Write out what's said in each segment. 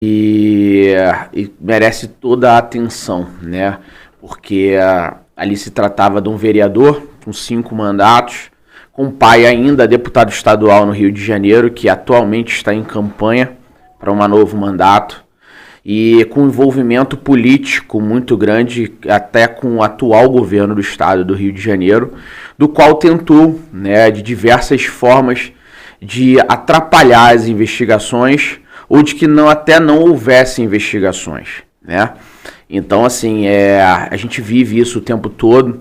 e, e merece toda a atenção, né? Porque ali se tratava de um vereador com 5 mandatos, com um pai ainda deputado estadual no Rio de Janeiro, que atualmente está em campanha para um novo mandato, e com envolvimento político muito grande, até com o atual governo do estado do Rio de Janeiro, do qual tentou, né, de diversas formas, de atrapalhar as investigações ou de que até não houvesse investigações, né? Então, assim, a gente vive isso o tempo todo,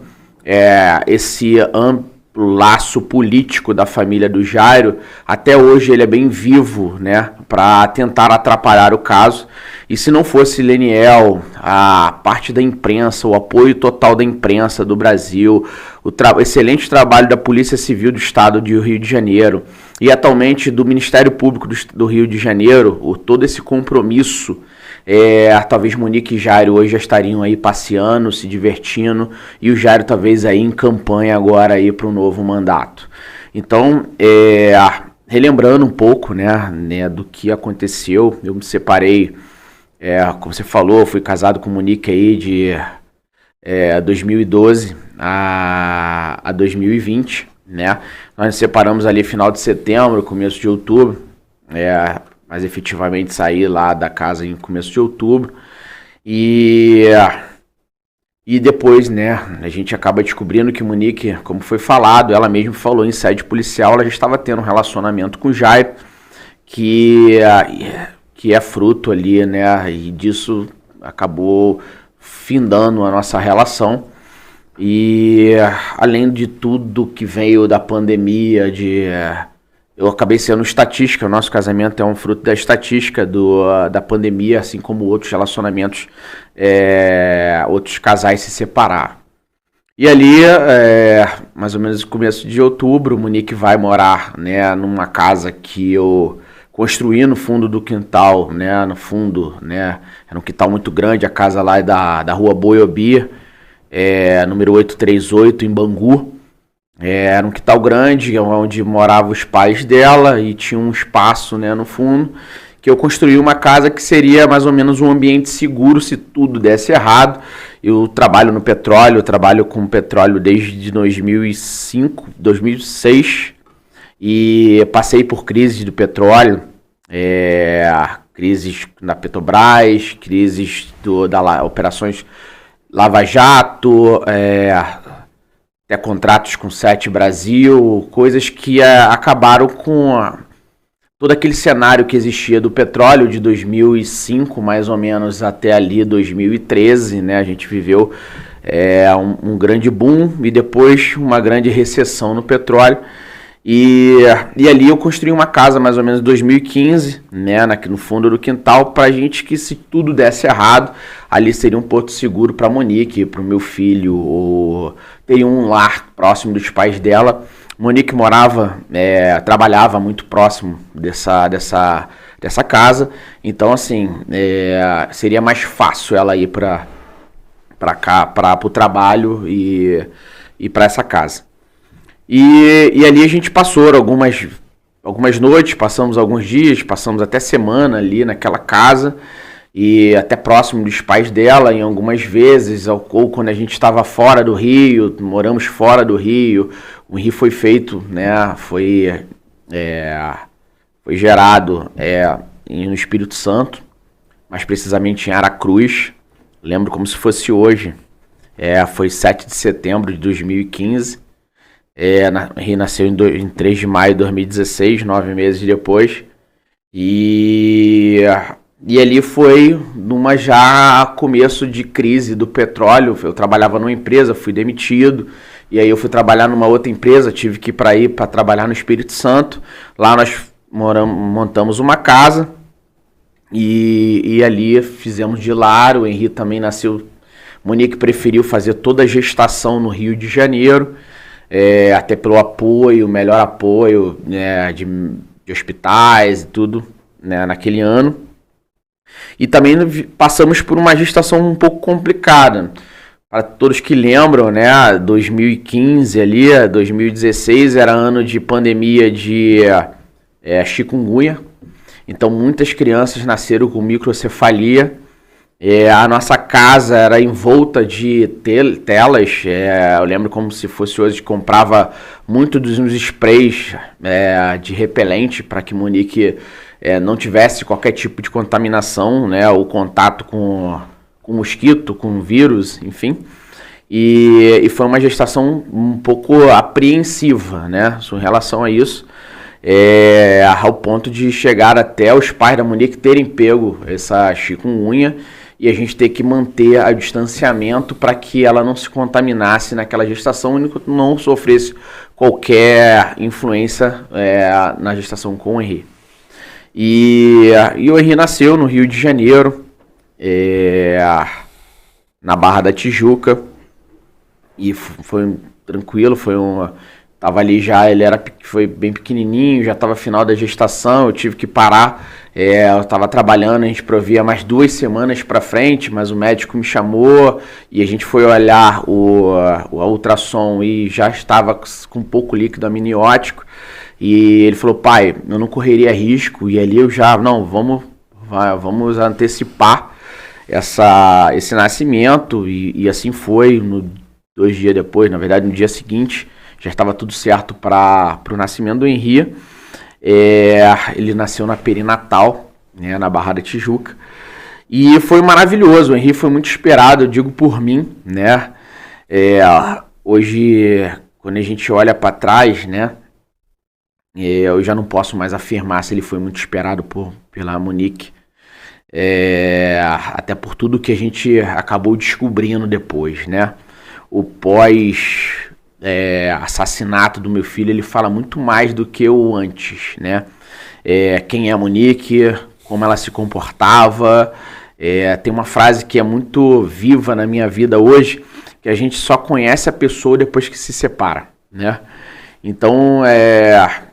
esse amplo laço político da família do Jairo, até hoje ele é bem vivo, né, para tentar atrapalhar o caso. E se não fosse Leniel, a parte da imprensa, o apoio total da imprensa do Brasil, o excelente trabalho da Polícia Civil do Estado do Rio de Janeiro e atualmente do Ministério Público do Rio de Janeiro, todo esse compromisso, talvez Monique e Jairo hoje já estariam aí passeando, se divertindo, e o Jairo talvez aí em campanha agora aí para um novo mandato. Então, relembrando um pouco, né, do que aconteceu, eu me separei, como você falou, fui casado com Monique aí de 2012 a 2020, né? Nós nos separamos ali final de setembro, começo de outubro, mas efetivamente saí lá da casa em começo de outubro, e depois, né, a gente acaba descobrindo que Monique, como foi falado, ela mesma falou em sede policial, ela já estava tendo um relacionamento com o Jairo, que é fruto ali, né, e disso acabou findando a nossa relação. E além de tudo que veio da pandemia, eu acabei sendo estatística, o nosso casamento é um fruto da estatística da pandemia, assim como outros relacionamentos, outros casais se separaram. E ali, mais ou menos no começo de outubro, Monique vai morar, né, numa casa que eu construí no fundo do quintal, né, no fundo, né, era um quintal muito grande, a casa lá é da rua Boiobi, número 838, em Bangu. Era um quintal grande, onde moravam os pais dela, e tinha um espaço, né, no fundo, que eu construí uma casa que seria mais ou menos um ambiente seguro se tudo desse errado. Eu trabalho no petróleo, eu trabalho com petróleo desde 2005, 2006, e passei por crises do petróleo, crises na Petrobras, crises operações Lava Jato, até contratos com Sete Brasil, coisas que acabaram com todo aquele cenário que existia do petróleo de 2005, mais ou menos, até ali 2013, né? A gente viveu um grande boom e depois uma grande recessão no petróleo. E ali eu construí uma casa mais ou menos em 2015, né, no fundo do quintal, pra gente que, se tudo desse errado, ali seria um porto seguro para Monique, para o meu filho, ou teria um lar próximo dos pais dela. Monique trabalhava muito próximo dessa casa, então assim, seria mais fácil ela ir para o trabalho e para essa casa. E ali a gente passou algumas noites, passamos alguns dias, passamos até semana ali naquela casa, e até próximo dos pais dela, em algumas vezes, ou quando a gente estava fora do Rio, moramos fora do Rio. O Rio foi feito, né, foi gerado no Espírito Santo, mais precisamente em Aracruz. Lembro como se fosse hoje, foi 7 de setembro de 2015. Rio nasceu em 3 de maio de 2016, 9 meses depois. E ali foi numa já começo de crise do petróleo. Eu trabalhava numa empresa, fui demitido. E aí eu fui trabalhar numa outra empresa, tive que ir para trabalhar no Espírito Santo. Lá nós montamos uma casa. E ali fizemos de lar. O Henrique também nasceu. Monique preferiu fazer toda a gestação no Rio de Janeiro. Até pelo apoio, melhor apoio, né, de hospitais e tudo, né, naquele ano. E também passamos por uma gestação um pouco complicada. Para todos que lembram, né, 2015 ali, 2016 era ano de pandemia de chikungunya. Então muitas crianças nasceram com microcefalia. A nossa casa era envolta de telas. Eu lembro como se fosse hoje, comprava muito dos sprays de repelente para que Monique não tivesse qualquer tipo de contaminação, né, ou contato com mosquito, com vírus, enfim. E foi uma gestação um pouco apreensiva, né, em relação a isso, ao ponto de chegar até os pais da Monique terem pego essa chikungunya e a gente ter que manter o distanciamento para que ela não se contaminasse naquela gestação e não sofresse qualquer influência na gestação com o Henri. E o Henri nasceu no Rio de Janeiro, na Barra da Tijuca, e foi tranquilo, tava ali já, foi bem pequenininho, já estava final da gestação, eu tive que parar, eu estava trabalhando, a gente provia mais 2 semanas para frente, mas o médico me chamou e a gente foi olhar o ultrassom e já estava com pouco líquido amniótico, e ele falou: pai, eu não correria risco, e ali eu já, não, vamos antecipar esse nascimento, e assim foi. 2 dias depois, na verdade no dia seguinte, já estava tudo certo para o nascimento do Henri. Ele nasceu na perinatal, né, na Barra da Tijuca, e foi maravilhoso. O Henri foi muito esperado, eu digo por mim, né? Hoje, quando a gente olha para trás, né, eu já não posso mais afirmar se ele foi muito esperado pela Monique, até por tudo que a gente acabou descobrindo depois, né? O assassinato do meu filho, ele fala muito mais do que o antes, né? Quem é a Monique, como ela se comportava. Tem uma frase que é muito viva na minha vida hoje, que a gente só conhece a pessoa depois que se separa, né? Então,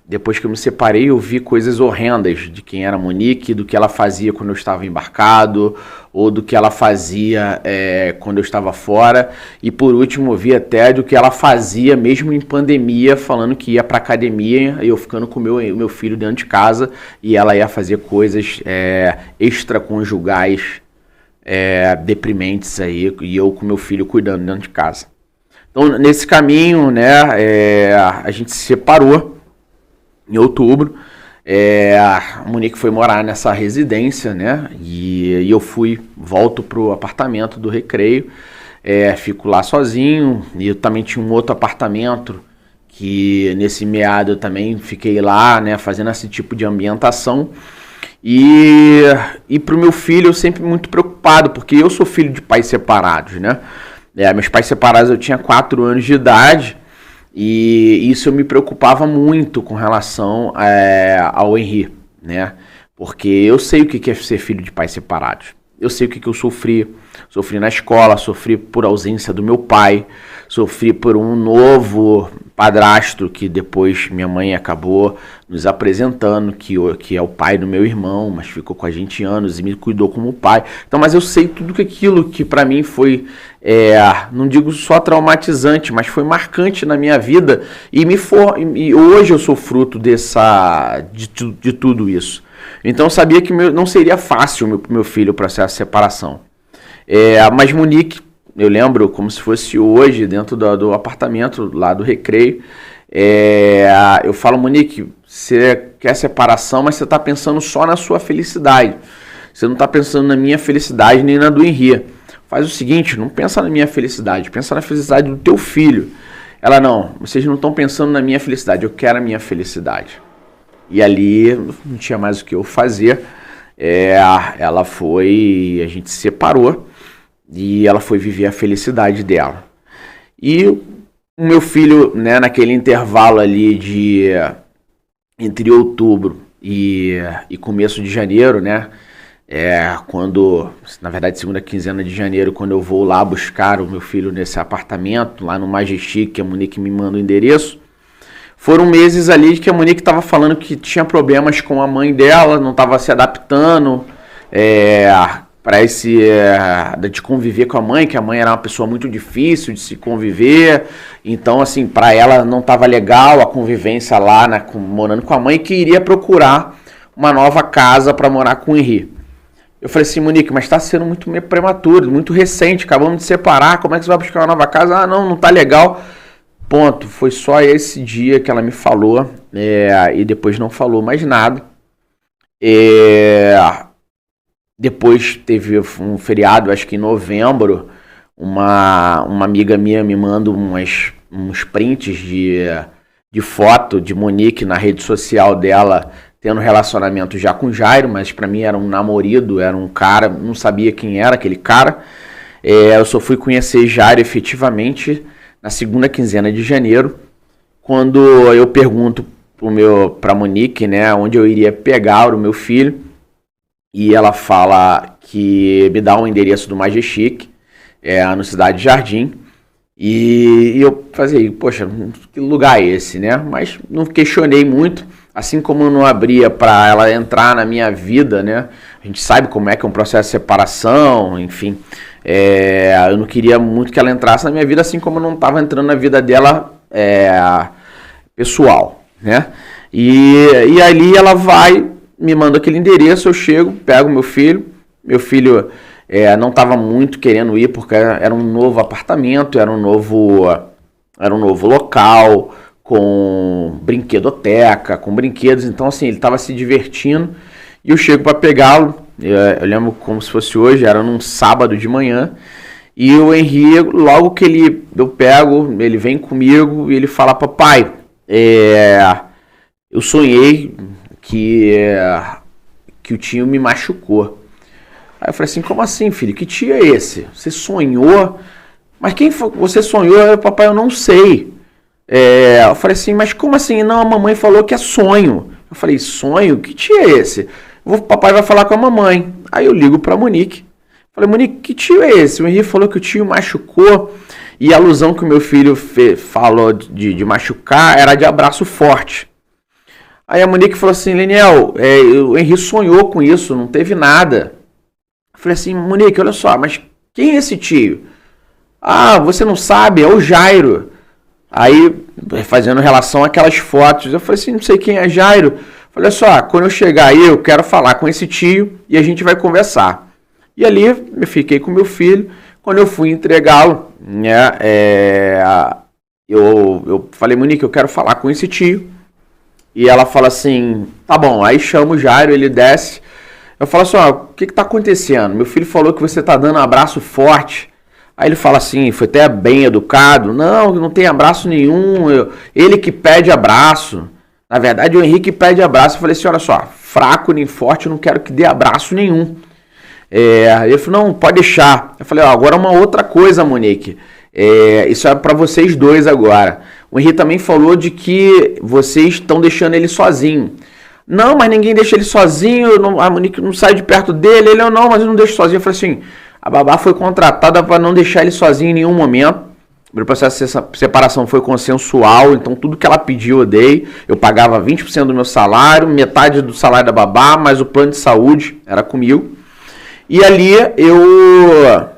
depois que eu me separei, eu vi coisas horrendas de quem era a Monique, do que ela fazia quando eu estava embarcado, ou do que ela fazia quando eu estava fora. E por último, eu vi até do que ela fazia mesmo em pandemia, falando que ia para academia, e eu ficando com o meu filho dentro de casa, e ela ia fazer coisas extraconjugais, deprimentes aí, e eu com meu filho cuidando dentro de casa. Então, nesse caminho, né, a gente se separou em outubro. A Monique foi morar nessa residência, né, e eu volto pro apartamento do Recreio, fico lá sozinho, e eu também tinha um outro apartamento, que nesse meado eu também fiquei lá, né, fazendo esse tipo de ambientação. E pro meu filho eu sempre muito preocupado, porque eu sou filho de pais separados, né. Meus pais separados eu tinha 4 anos de idade, e isso eu me preocupava muito com relação ao Henri, né? Porque eu sei o que é ser filho de pais separados. Eu sei o que eu sofri. Sofri na escola, sofri por ausência do meu pai, sofri por um novo padrasto que depois minha mãe acabou nos apresentando, que é o pai do meu irmão, mas ficou com a gente anos e me cuidou como pai. Então, mas eu sei tudo aquilo que para mim foi, não digo só traumatizante, mas foi marcante na minha vida, e hoje eu sou fruto de tudo isso. Então eu sabia que não seria fácil meu filho o processo de separação. Mas Monique, eu lembro como se fosse hoje, dentro do apartamento lá do Recreio, eu falo: Monique, você quer separação, mas você está pensando só na sua felicidade. Você não está pensando na minha felicidade nem na do Henri. Faz o seguinte, não pensa na minha felicidade, pensa na felicidade do teu filho. Ela: não, vocês não estão pensando na minha felicidade, eu quero a minha felicidade. E ali não tinha mais o que eu fazer. A gente se separou e ela foi viver a felicidade dela. E o meu filho, né, naquele intervalo ali entre outubro e começo de janeiro, né, quando, na verdade, segunda quinzena de janeiro, quando eu vou lá buscar o meu filho nesse apartamento, lá no Majestic, que a Monique me manda o endereço, foram meses ali que a Monique estava falando que tinha problemas com a mãe dela, não estava se adaptando para de conviver com a mãe, que a mãe era uma pessoa muito difícil de se conviver. Então, assim, para ela não estava legal a convivência lá, morando com a mãe, que iria procurar uma nova casa para morar com o Henri. Eu falei assim, Monique, mas está sendo muito prematuro, muito recente, acabamos de separar, como é que você vai buscar uma nova casa? Ah, não tá legal. Ponto, foi só esse dia que ela me falou, e depois não falou mais nada. Depois teve um feriado, acho que em novembro, uma amiga minha me manda uns prints de foto de Monique na rede social dela, tendo relacionamento já com Jairo, mas pra mim era um namorado, era um cara, não sabia quem era aquele cara. Eu só fui conhecer Jairo efetivamente na segunda quinzena de janeiro, quando eu pergunto pra Monique, né, onde eu iria pegar o meu filho, e ela fala que me dá um endereço do Majestic, no Cidade Jardim, e eu falei, poxa, que lugar é esse, né? Mas não questionei muito, assim como eu não abria para ela entrar na minha vida, né? A gente sabe como é que é um processo de separação, enfim. Eu não queria muito que ela entrasse na minha vida, assim como eu não estava entrando na vida dela pessoal, né? E ali ela vai, me manda aquele endereço, eu chego, pego meu filho não estava muito querendo ir porque era um novo apartamento, era um novo local, com brinquedoteca, com brinquedos, então assim, ele estava se divertindo, e eu chego para pegá-lo, eu lembro como se fosse hoje, era num sábado de manhã, e o Henri, logo que eu pego, ele vem comigo e ele fala, papai, eu sonhei que o tio me machucou. Aí eu falei assim, como assim, filho? Que tio é esse? Você sonhou? Mas quem foi? Você sonhou? Papai, eu não sei. Eu falei assim, mas como assim? Não, a mamãe falou que é sonho. Eu falei, sonho? Que tio é esse? Papai vai falar com a mamãe. Aí eu ligo pra Monique. Falei, Monique, que tio é esse? O Henri falou que o tio machucou, e a alusão que o meu filho falou de machucar era de abraço forte. Aí a Monique falou assim, Leniel, o Henri sonhou com isso, não teve nada. Eu falei assim, Monique, olha só, mas quem é esse tio? Ah, você não sabe, é o Jairo. Aí, fazendo relação àquelas fotos, eu falei assim, não sei quem é Jairo. Eu falei, olha só, quando eu chegar aí, eu quero falar com esse tio e a gente vai conversar. E ali, eu fiquei com meu filho. Quando eu fui entregá-lo, né, eu falei, Monique, eu quero falar com esse tio. E ela fala assim, tá bom, aí chama o Jairo, ele desce. Eu falo assim, o que tá acontecendo? Meu filho falou que você tá dando um abraço forte. Aí ele fala assim, foi até bem educado. Não tem abraço nenhum, ele que pede abraço. Na verdade, o Henrique pede abraço. Eu falei assim, olha só, fraco nem forte, eu não quero que dê abraço nenhum. Ele falou, não, pode deixar. Eu falei, agora uma outra coisa, Monique. Isso é pra vocês dois agora. O Henrique também falou de que vocês estão deixando ele sozinho. Não, mas ninguém deixa ele sozinho, a Monique não sai de perto dele, ele não, mas eu não deixo sozinho. Eu falei assim, a babá foi contratada para não deixar ele sozinho em nenhum momento. O processo de separação foi consensual, então tudo que ela pediu eu dei. Eu pagava 20% do meu salário, metade do salário da babá, mas o plano de saúde era comigo. E ali eu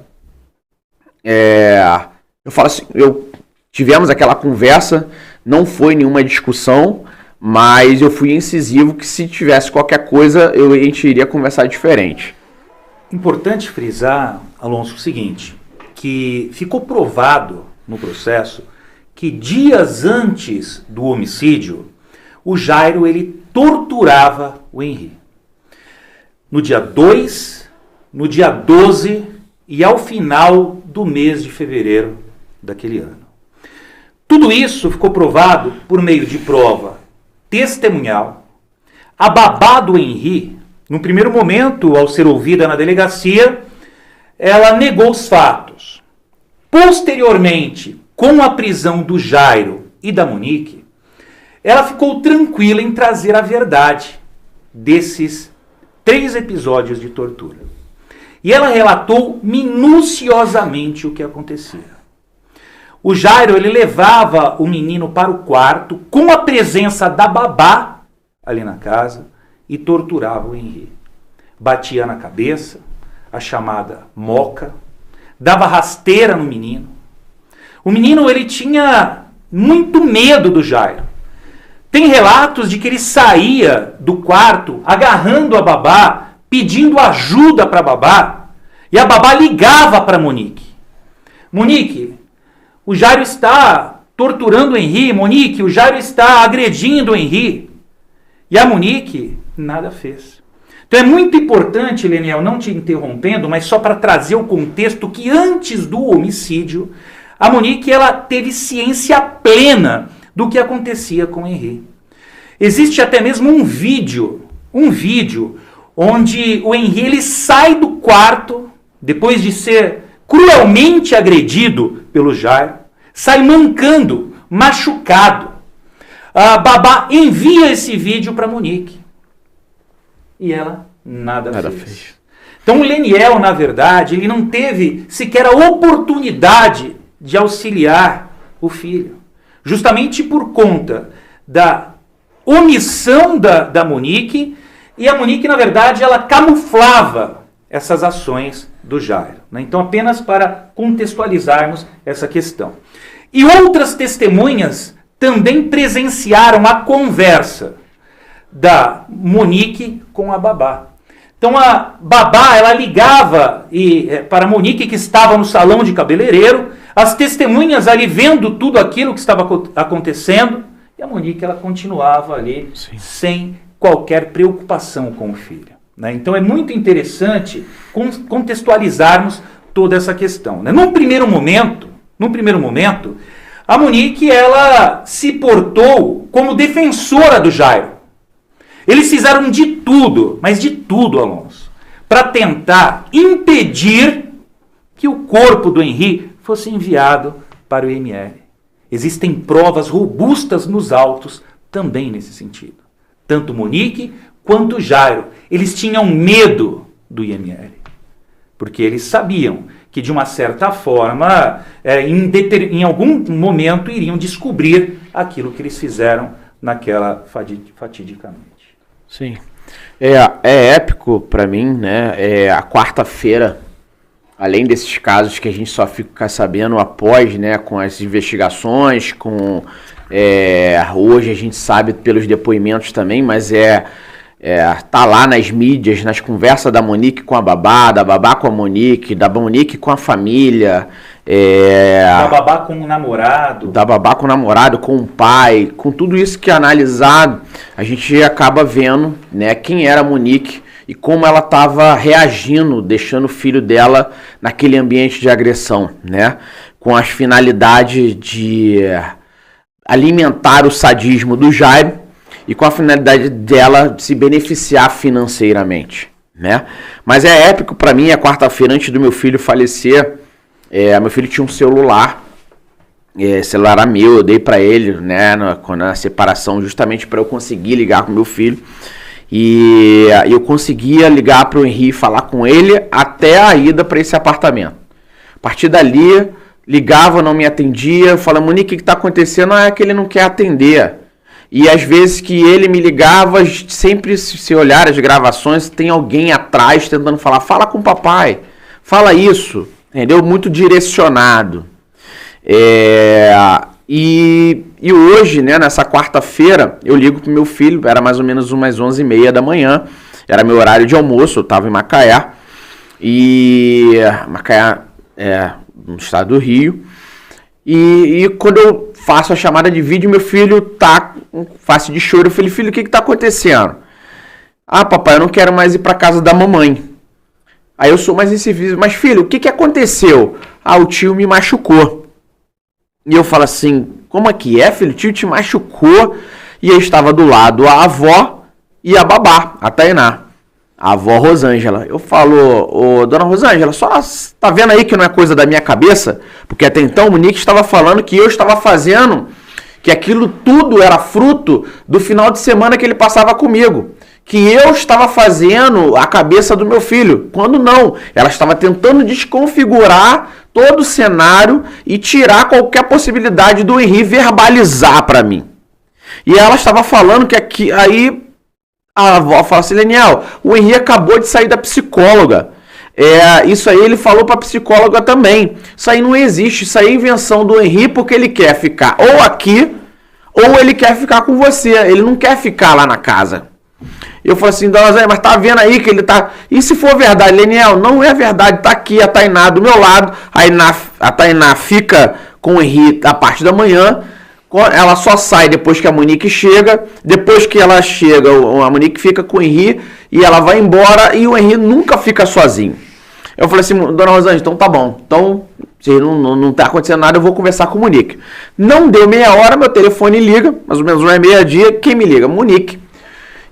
falo assim, tivemos aquela conversa, não foi nenhuma discussão, mas eu fui incisivo que se tivesse qualquer coisa, a gente iria conversar diferente. Importante frisar, Alonso, o seguinte, que ficou provado no processo que dias antes do homicídio, o Jairo ele torturava o Henri. No dia 2, no dia 12 e ao final do mês de fevereiro daquele ano. Tudo isso ficou provado por meio de prova testemunhal. A babá do Henri, no primeiro momento, ao ser ouvida na delegacia, ela negou os fatos. Posteriormente, com a prisão do Jairo e da Monique, ela ficou tranquila em trazer a verdade desses 3 episódios de tortura. E ela relatou minuciosamente o que acontecia. O Jairo ele levava o menino para o quarto com a presença da babá ali na casa e torturava o Henri. Batia na cabeça, a chamada moca, dava rasteira no menino. O menino ele tinha muito medo do Jairo. Tem relatos de que ele saía do quarto agarrando a babá, pedindo ajuda para a babá, e a babá ligava para Monique. Monique, o Jairo está torturando o Henri. Monique, o Jairo está agredindo o Henri. E a Monique nada fez. Então é muito importante, Leniel, não te interrompendo, mas só para trazer o contexto que antes do homicídio, a Monique ela teve ciência plena do que acontecia com o Henri. Existe até mesmo um vídeo onde o Henri ele sai do quarto, depois de ser cruelmente agredido pelo Jairo, sai mancando, machucado. A babá envia esse vídeo para Monique. E ela nada fez. Então o Leniel, na verdade, ele não teve sequer a oportunidade de auxiliar o filho. Justamente por conta da omissão da Monique. E a Monique, na verdade, ela camuflava essas ações do Jairo. Né? Então, apenas para contextualizarmos essa questão. E outras testemunhas também presenciaram a conversa da Monique com a babá. Então a babá, ela ligava para a Monique que estava no salão de cabeleireiro, as testemunhas ali vendo tudo aquilo que estava acontecendo, e a Monique ela continuava ali sem qualquer preocupação com o filho. Né? Então é muito interessante contextualizarmos toda essa questão. Né? Num primeiro momento, a Monique ela se portou como defensora do Jairo. Eles fizeram de tudo, mas de tudo, Alonso, para tentar impedir que o corpo do Henri fosse enviado para o IML. Existem provas robustas nos autos também nesse sentido. Tanto Monique quanto Jairo, eles tinham medo do IML, porque eles sabiam que de uma certa forma, em algum momento, iriam descobrir aquilo que eles fizeram naquela fatidicamente. Sim. É épico para mim, né? A quarta-feira, além desses casos que a gente só fica sabendo após, né? Com as investigações, hoje a gente sabe pelos depoimentos também, mas tá lá nas mídias, nas conversas da Monique com a babá, da babá com a Monique, da Monique com a família, da babá com o namorado. Da babá com o namorado, com o pai, com tudo isso que é analisado, a gente acaba vendo, né, quem era a Monique e como ela estava reagindo, deixando o filho dela naquele ambiente de agressão, né, com as finalidades de alimentar o sadismo do Jairo e com a finalidade dela de se beneficiar financeiramente, né. Mas é épico para mim, a quarta-feira antes do meu filho falecer, meu filho tinha um celular, celular era meu, eu dei para ele, né, na separação, justamente para eu conseguir ligar com meu filho, e eu conseguia ligar para o Henri, falar com ele até a ida para esse apartamento. A partir dali, ligava, não me atendia, eu falava, Monique, o que está acontecendo? É que ele não quer atender. E às vezes que ele me ligava, sempre se olhar as gravações, tem alguém atrás tentando falar, fala com o papai, fala isso. Entendeu? Muito direcionado. E hoje, né, nessa quarta-feira, eu ligo pro meu filho, era mais ou menos umas 11h30 da manhã, era meu horário de almoço, eu estava em Macaé, no estado do Rio, e quando eu faço a chamada de vídeo, meu filho tá com face de choro, eu falei, filho, o que tá acontecendo? Ah, papai, eu não quero mais ir para casa da mamãe. Aí eu sou mais incisivo, mas filho, o que aconteceu? Ah, o tio me machucou. E eu falo assim, como é que é, filho? O tio te machucou. E aí estava do lado a avó e a babá, a Tainá. A avó Rosângela. Eu falo, dona Rosângela, só tá vendo aí que não é coisa da minha cabeça? Porque até então o Monique estava falando que eu estava fazendo, que aquilo tudo era fruto do final de semana que ele passava comigo. Que eu estava fazendo a cabeça do meu filho, quando não. Ela estava tentando desconfigurar todo o cenário e tirar qualquer possibilidade do Henri verbalizar para mim. E ela estava falando que aí a avó fala assim, Leniel, o Henri acabou de sair da psicóloga. Isso aí ele falou para a psicóloga também. Isso aí não existe, isso aí é invenção do Henri porque ele quer ficar ou aqui ou ele quer ficar com você, ele não quer ficar lá na casa. Eu falei assim, dona Zé, mas tá vendo aí que ele tá... E se for verdade, Leniel, não é verdade, tá aqui a Tainá do meu lado, a Tainá fica com o Henri a parte da manhã, ela só sai depois que a Monique chega, depois que ela chega, a Monique fica com o Henri e ela vai embora e o Henri nunca fica sozinho. Eu falei assim, dona Rosângela, então tá bom, então se não tá acontecendo nada, eu vou conversar com o Monique. Não deu meia hora, meu telefone liga, mais ou menos meia-dia, quem me liga? Monique.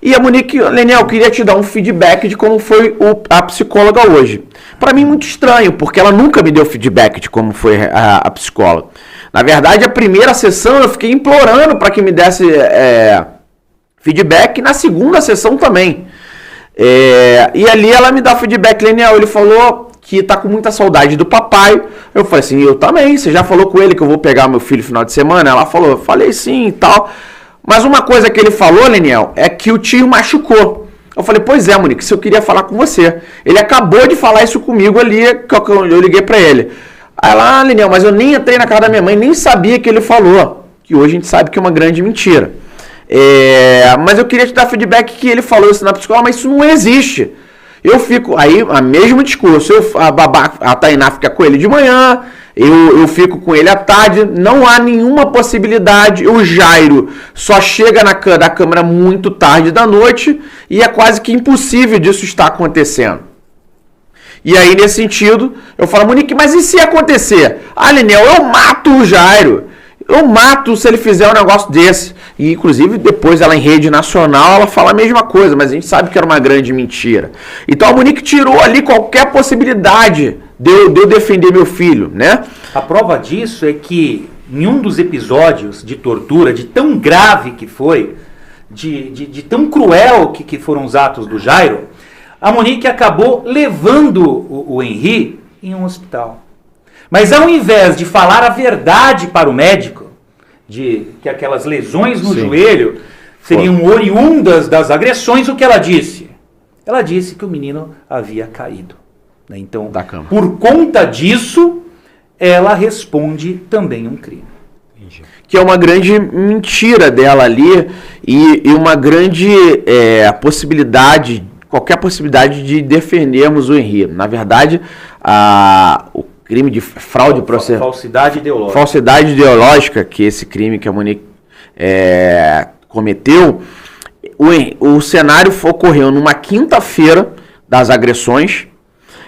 E a Monique, Leniel, eu queria te dar um feedback de como foi a psicóloga hoje. Para mim, muito estranho, porque ela nunca me deu feedback de como foi a psicóloga. Na verdade, a primeira sessão eu fiquei implorando para que me desse feedback, na segunda sessão também. E ali ela me dá feedback, Leniel, ele falou que tá com muita saudade do papai. Eu falei assim, eu também, você já falou com ele que eu vou pegar meu filho no final de semana? Ela falou, eu falei sim e tal. Mas uma coisa que ele falou, Leniel, é que o tio machucou. Eu falei, pois é, Monique, se eu queria falar com você. Ele acabou de falar isso comigo ali, que eu liguei pra ele. Aí ela, Leniel, mas eu nem entrei na casa da minha mãe, nem sabia que ele falou. Que hoje a gente sabe que é uma grande mentira. Mas eu queria te dar feedback que ele falou isso na psicóloga, mas isso não existe. Eu fico, aí, a mesmo discurso, a Tainá fica com ele de manhã, eu fico com ele à tarde, não há nenhuma possibilidade, o Jairo só chega da câmera muito tarde da noite e é quase que impossível disso estar acontecendo. E aí, nesse sentido, eu falo, Monique, mas e se acontecer? Ah, Leniel, eu mato o Jairo. Eu mato se ele fizer um negócio desse. E, inclusive, depois ela em rede nacional, ela fala a mesma coisa, mas a gente sabe que era uma grande mentira. Então, a Monique tirou ali qualquer possibilidade de eu defender meu filho, né? A prova disso é que, em um dos episódios de tortura, de tão grave que foi, de tão cruel que foram os atos do Jairo, a Monique acabou levando o Henri em um hospital. Mas ao invés de falar a verdade para o médico, de que aquelas lesões no joelho seriam oriundas das agressões, o que ela disse? Ela disse que o menino havia caído. Então, da cama. Por conta disso, ela responde também um crime. Que é uma grande mentira dela ali e uma grande qualquer possibilidade de defendermos o Henri. Na verdade, o crime de fraude processual. Falsidade ideológica, que esse crime que a Monique cometeu, o cenário ocorreu numa quinta-feira das agressões.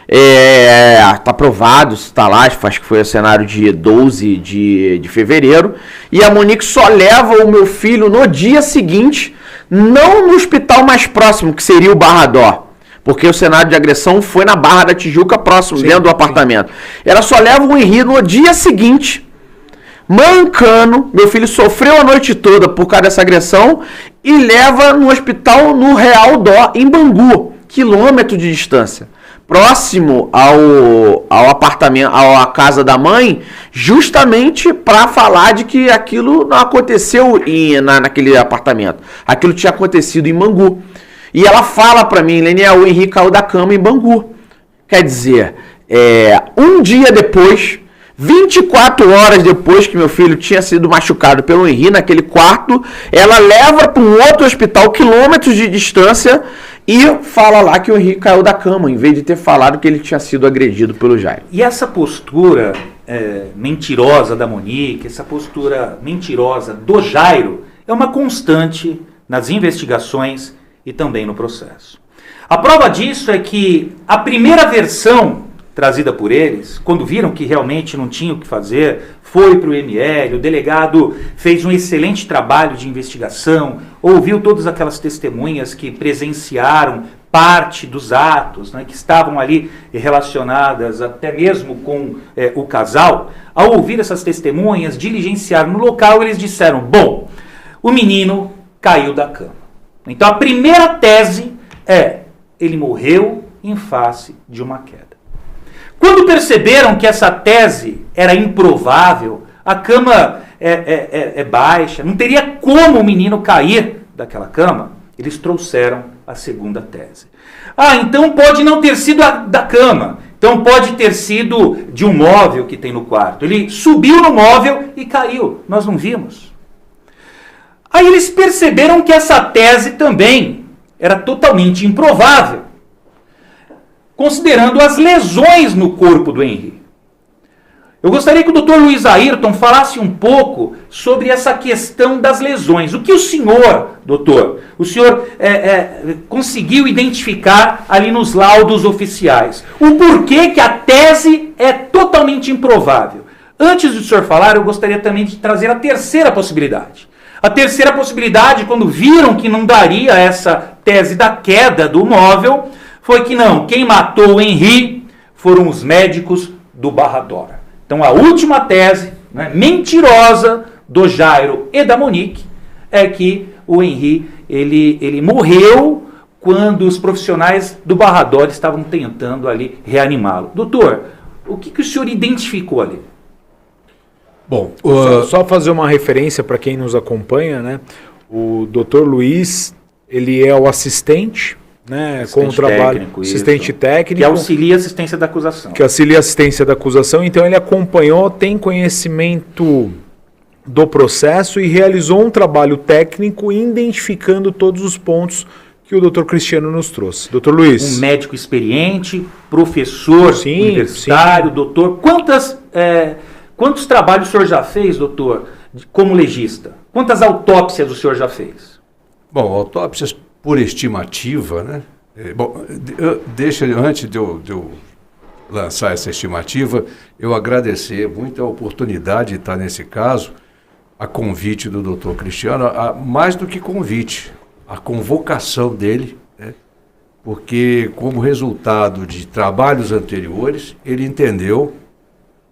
Está provado, está lá, acho que foi o cenário de 12 de fevereiro. E a Monique só leva o meu filho no dia seguinte, não no hospital mais próximo, que seria o Barra Dó. Porque o cenário de agressão foi na Barra da Tijuca, próximo, dentro do apartamento. Ela só leva o Henri no dia seguinte, mancando. Meu filho sofreu a noite toda por causa dessa agressão e leva no hospital no Real Dó, em Bangu, quilômetro de distância. Próximo ao apartamento, à casa da mãe, justamente para falar de que aquilo não aconteceu naquele apartamento. Aquilo tinha acontecido em Bangu. E ela fala para mim, Leniel, o Henri caiu da cama em Bangu. Quer dizer, um dia depois, 24 horas depois que meu filho tinha sido machucado pelo Henri naquele quarto, ela leva para um outro hospital, quilômetros de distância, e fala lá que o Henri caiu da cama, em vez de ter falado que ele tinha sido agredido pelo Jairo. E essa postura mentirosa da Monique, essa postura mentirosa do Jairo, é uma constante nas investigações e também no processo. A prova disso é que a primeira versão trazida por eles, quando viram que realmente não tinham o que fazer, foi para o ML, o delegado fez um excelente trabalho de investigação, ouviu todas aquelas testemunhas que presenciaram parte dos atos, né, que estavam ali relacionadas até mesmo com o casal. Ao ouvir essas testemunhas, diligenciaram no local, eles disseram, bom, o menino caiu da cama. Então a primeira tese ele morreu em face de uma queda. Quando perceberam que essa tese era improvável, a cama é baixa, não teria como o menino cair daquela cama, eles trouxeram a segunda tese. Então pode não ter sido da cama, então pode ter sido de um móvel que tem no quarto. Ele subiu no móvel e caiu, nós não vimos. Aí eles perceberam que essa tese também era totalmente improvável, considerando as lesões no corpo do Henri. Eu gostaria que o Dr. Luiz Ayrton falasse um pouco sobre essa questão das lesões. O que o senhor, doutor, conseguiu identificar ali nos laudos oficiais? O porquê que a tese é totalmente improvável? Antes de o senhor falar, eu gostaria também de trazer a terceira possibilidade. A terceira possibilidade, quando viram que não daria essa tese da queda do móvel, foi que não, quem matou o Henri foram os médicos do Barra D'Or. Então a última tese, né, mentirosa do Jairo e da Monique é que o Henri ele morreu quando os profissionais do Barra D'Or estavam tentando ali reanimá-lo. Doutor, o que o senhor identificou ali? Bom, só fazer uma referência para quem nos acompanha, né? O Dr. Luiz, ele é o assistente, né, com o trabalho técnico, assistente técnico, que auxilia a assistência da acusação. Que auxilia a assistência da acusação, então ele acompanhou, tem conhecimento do processo e realizou um trabalho técnico identificando todos os pontos que o Dr. Cristiano nos trouxe. Dr. Luiz. Um médico experiente, professor universitário, doutor. Quantos trabalhos o senhor já fez, doutor, como legista? Quantas autópsias o senhor já fez? Bom, autópsias por estimativa, né? Antes de eu lançar essa estimativa, eu agradecer muito a oportunidade de estar nesse caso, a convite do Dr. Cristiano, mais do que convite, a convocação dele, né? Porque como resultado de trabalhos anteriores, ele entendeu,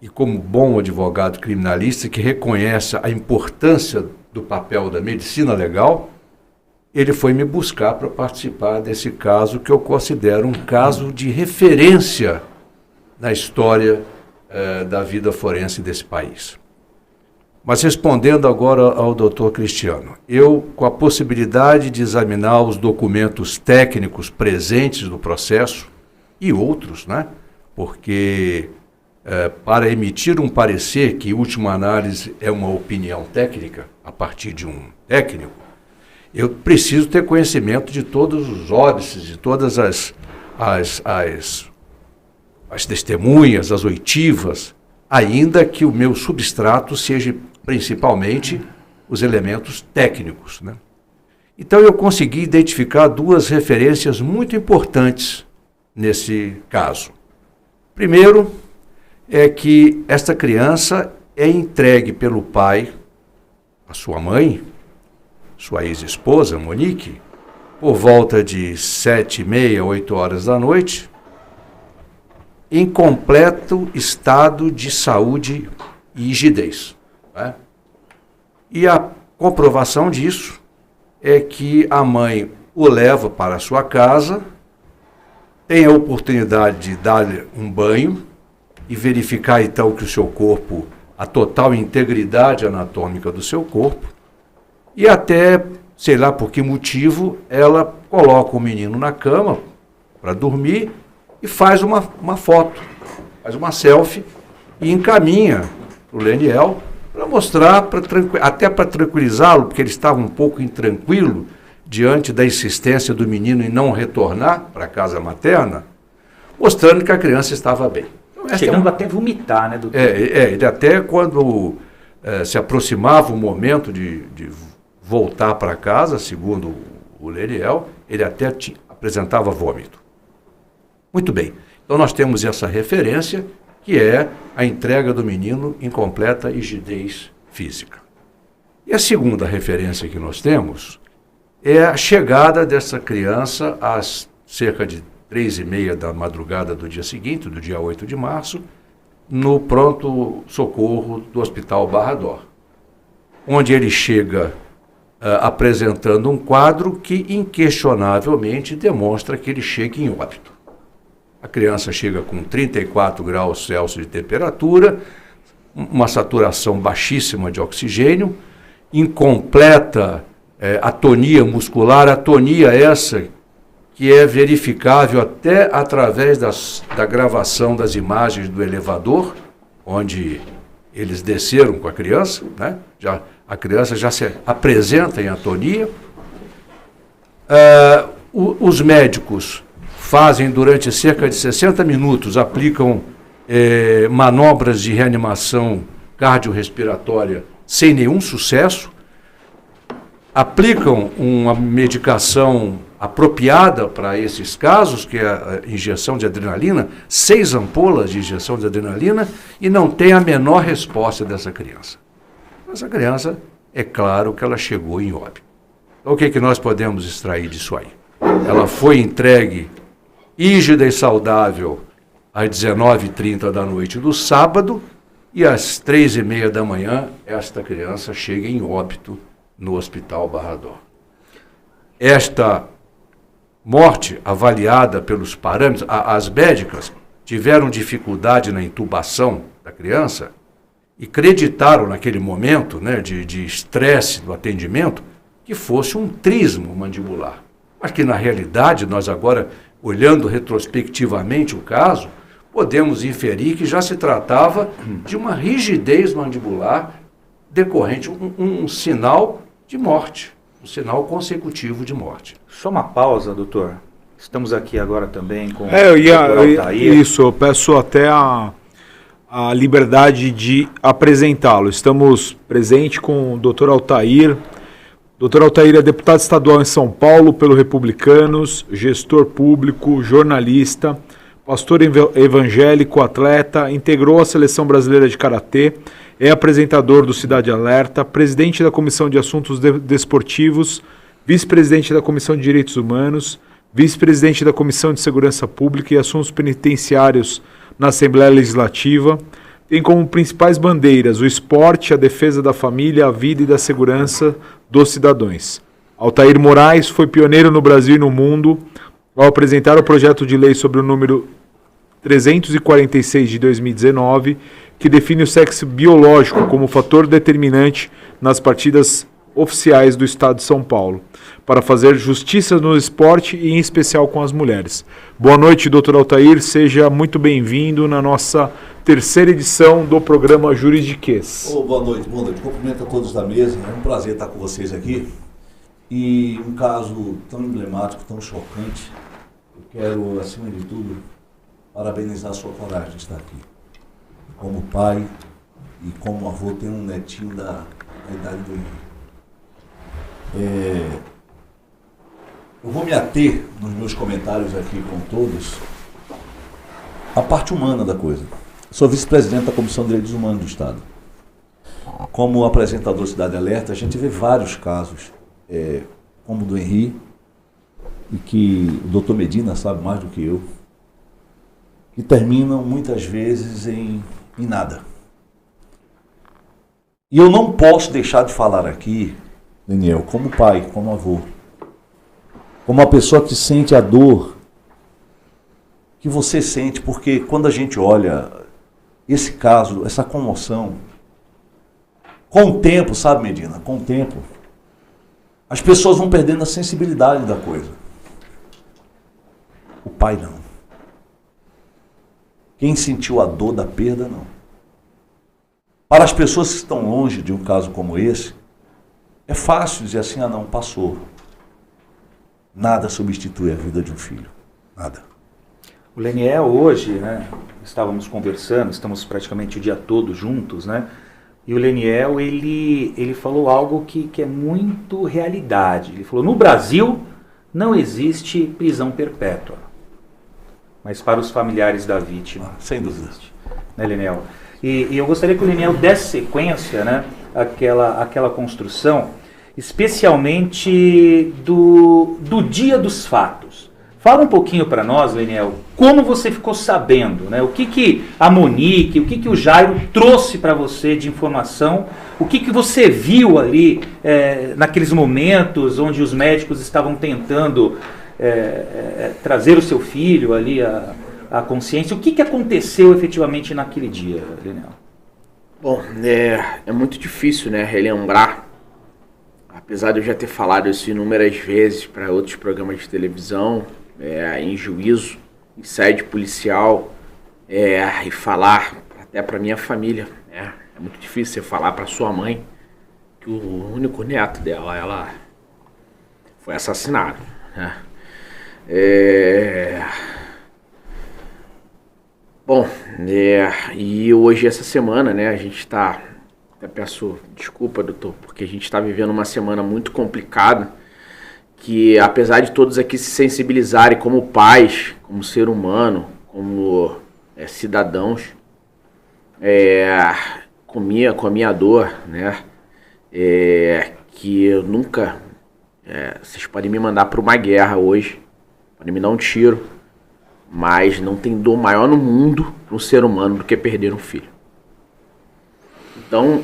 e como bom advogado criminalista que reconhece a importância do papel da medicina legal, ele foi me buscar para participar desse caso que eu considero um caso de referência na história da vida forense desse país. Mas respondendo agora ao Dr. Cristiano, eu, com a possibilidade de examinar os documentos técnicos presentes no processo e outros, né? Porque para emitir um parecer, que em última análise é uma opinião técnica, a partir de um técnico, eu preciso ter conhecimento de todos os óbices, de todas as testemunhas, as oitivas, ainda que o meu substrato seja principalmente os elementos técnicos, né? Então eu consegui identificar duas referências muito importantes nesse caso. Primeiro, é que esta criança é entregue pelo pai, a sua mãe, sua ex-esposa, Monique, por volta de 7h30, 8 horas da noite, em completo estado de saúde e rigidez, né? E a comprovação disso é que a mãe o leva para a sua casa, tem a oportunidade de dar-lhe um banho e verificar então que o seu corpo, a total integridade anatômica do seu corpo, e até, sei lá por que motivo, ela coloca o menino na cama para dormir e faz uma foto, faz uma selfie e encaminha para o Leniel para mostrar, até para tranquilizá-lo, porque ele estava um pouco intranquilo diante da insistência do menino em não retornar para a casa materna, mostrando que a criança estava bem. Então, chegando até vomitar, né, doutor? Ele até quando se aproximava o momento de voltar para casa, segundo o Leniel, ele até apresentava vômito. Muito bem, então nós temos essa referência, que é a entrega do menino em completa rigidez física. E a segunda referência que nós temos é a chegada dessa criança às cerca de 3h30 da madrugada do dia seguinte, do dia 8 de março, no pronto-socorro do Hospital Barra D'Or, onde ele chega apresentando um quadro que inquestionavelmente demonstra que ele chega em óbito. A criança chega com 34 graus Celsius de temperatura, uma saturação baixíssima de oxigênio, incompleta atonia muscular, atonia essa que é verificável até através da gravação das imagens do elevador, onde eles desceram com a criança, né? Já A criança já se apresenta em atonia. Os médicos fazem durante cerca de 60 minutos, aplicam manobras de reanimação cardiorrespiratória sem nenhum sucesso, aplicam uma medicação apropriada para esses casos, que é a injeção de adrenalina, 6 ampolas de injeção de adrenalina, e não tem a menor resposta dessa criança. Essa criança, é claro que ela chegou em óbito. Então, o que, que nós podemos extrair disso aí? Ela foi entregue ígida e saudável às 19h30 da noite do sábado, e às 3h30 da manhã, esta criança chega em óbito no Hospital Barra d'Or. Esta morte, avaliada pelos parâmetros, as médicas tiveram dificuldade na intubação da criança e acreditaram naquele momento, né, de estresse do atendimento, que fosse um trismo mandibular. Mas que na realidade, nós agora, olhando retrospectivamente o caso, podemos inferir que já se tratava de uma rigidez mandibular decorrente, um sinal de morte, um sinal consecutivo de morte. Só uma pausa, doutor. Estamos aqui agora também com o Altair. Isso, eu peço até a liberdade de apresentá-lo. Estamos presente com o doutor Altair. Doutor Altair é deputado estadual em São Paulo pelo Republicanos, gestor público, jornalista, pastor evangélico, atleta, integrou a Seleção Brasileira de Karatê, é apresentador do Cidade Alerta, presidente da Comissão de Assuntos Desportivos, vice-presidente da Comissão de Direitos Humanos, vice-presidente da Comissão de Segurança Pública e Assuntos Penitenciários na Assembleia Legislativa. Tem como principais bandeiras o esporte, a defesa da família, a vida e da segurança dos cidadãos. Altair Moraes foi pioneiro no Brasil e no mundo ao apresentar o projeto de lei sobre o número 346 de 2019, que define o sexo biológico como fator determinante nas partidas oficiais do Estado de São Paulo, para fazer justiça no esporte e em especial com as mulheres. Boa noite, doutor Altair, seja muito bem-vindo na nossa terceira edição do programa Juridiquês. Boa noite. Cumprimento a todos da mesa, é um prazer estar com vocês aqui. E um caso tão emblemático, tão chocante, eu quero, acima de tudo, parabenizar a sua coragem de estar aqui. Como pai e como avô, tenho um netinho da idade do Henrique. Eu vou me ater nos meus comentários aqui com todos a parte humana da coisa. Sou vice-presidente da Comissão de Direitos Humanos do Estado. Como apresentador Cidade Alerta, a gente vê vários casos, como o do Henrique, e que o doutor Medina sabe mais do que eu, que terminam muitas vezes em nada. E eu não posso deixar de falar aqui, Daniel, como pai, como avô, como uma pessoa que sente a dor que você sente, porque quando a gente olha esse caso, essa comoção, com o tempo, sabe, Medina, com o tempo, as pessoas vão perdendo a sensibilidade da coisa. O pai não. Quem sentiu a dor da perda, não. Para as pessoas que estão longe de um caso como esse, é fácil dizer assim, não, passou. Nada substitui a vida de um filho. Nada. O Leniel hoje, né, estávamos conversando, estamos praticamente o dia todo juntos, né? E o Leniel, ele falou algo que é muito realidade. Ele falou, no Brasil não existe prisão perpétua. Mas para os familiares da vítima, sem dúvida. Existe. Né, Leniel? E eu gostaria que o Leniel desse sequência, né, àquela construção, especialmente do dia dos fatos. Fala um pouquinho para nós, Leniel, como você ficou sabendo, né? O que a Monique, o que o Jairo trouxe para você de informação, o que você viu ali naqueles momentos onde os médicos estavam tentando trazer o seu filho ali à consciência. O que aconteceu efetivamente naquele dia, Leniel? Bom, é muito difícil, né, relembrar, apesar de eu já ter falado isso inúmeras vezes para outros programas de televisão, em juízo, em sede policial, e falar até para minha família, né? É muito difícil você falar para sua mãe que o único neto dela, ela foi assassinado, né? Bom, e hoje, essa semana, né, a gente está... Eu peço desculpa, doutor, porque a gente está vivendo uma semana muito complicada, que apesar de todos aqui se sensibilizarem como pais, como ser humano, como cidadãos, com a minha dor, né, que eu nunca... vocês podem me mandar para uma guerra hoje, podem me dar um tiro, mas não tem dor maior no mundo para um ser humano do que perder um filho. Então,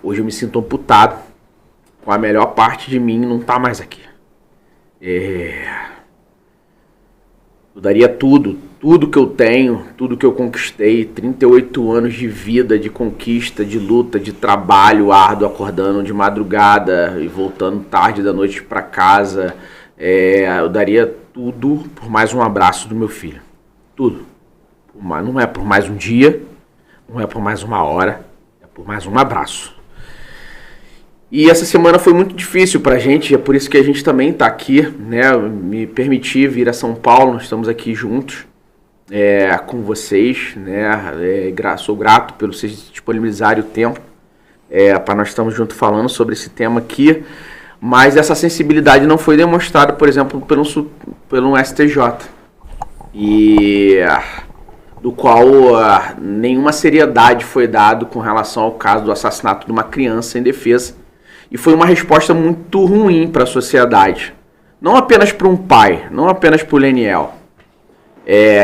hoje eu me sinto amputado, com a melhor parte de mim não tá mais aqui. Eu daria tudo que eu tenho, tudo que eu conquistei, 38 anos de vida, de conquista, de luta, de trabalho árduo, acordando de madrugada e voltando tarde da noite para casa. Eu daria tudo por mais um abraço do meu filho. Tudo. Não é por mais um dia, não é por mais uma hora, é por mais um abraço. E essa semana foi muito difícil pra gente, é por isso que a gente também tá aqui, né? Me permiti vir a São Paulo, nós estamos aqui juntos com vocês, né? Sou grato pelo vocês disponibilizarem o tempo para nós estarmos juntos falando sobre esse tema aqui, mas essa sensibilidade não foi demonstrada, por exemplo, pelo STJ, e do qual nenhuma seriedade foi dada com relação ao caso do assassinato de uma criança indefesa. E foi uma resposta muito ruim para a sociedade. Não apenas para um pai, não apenas para o Leniel,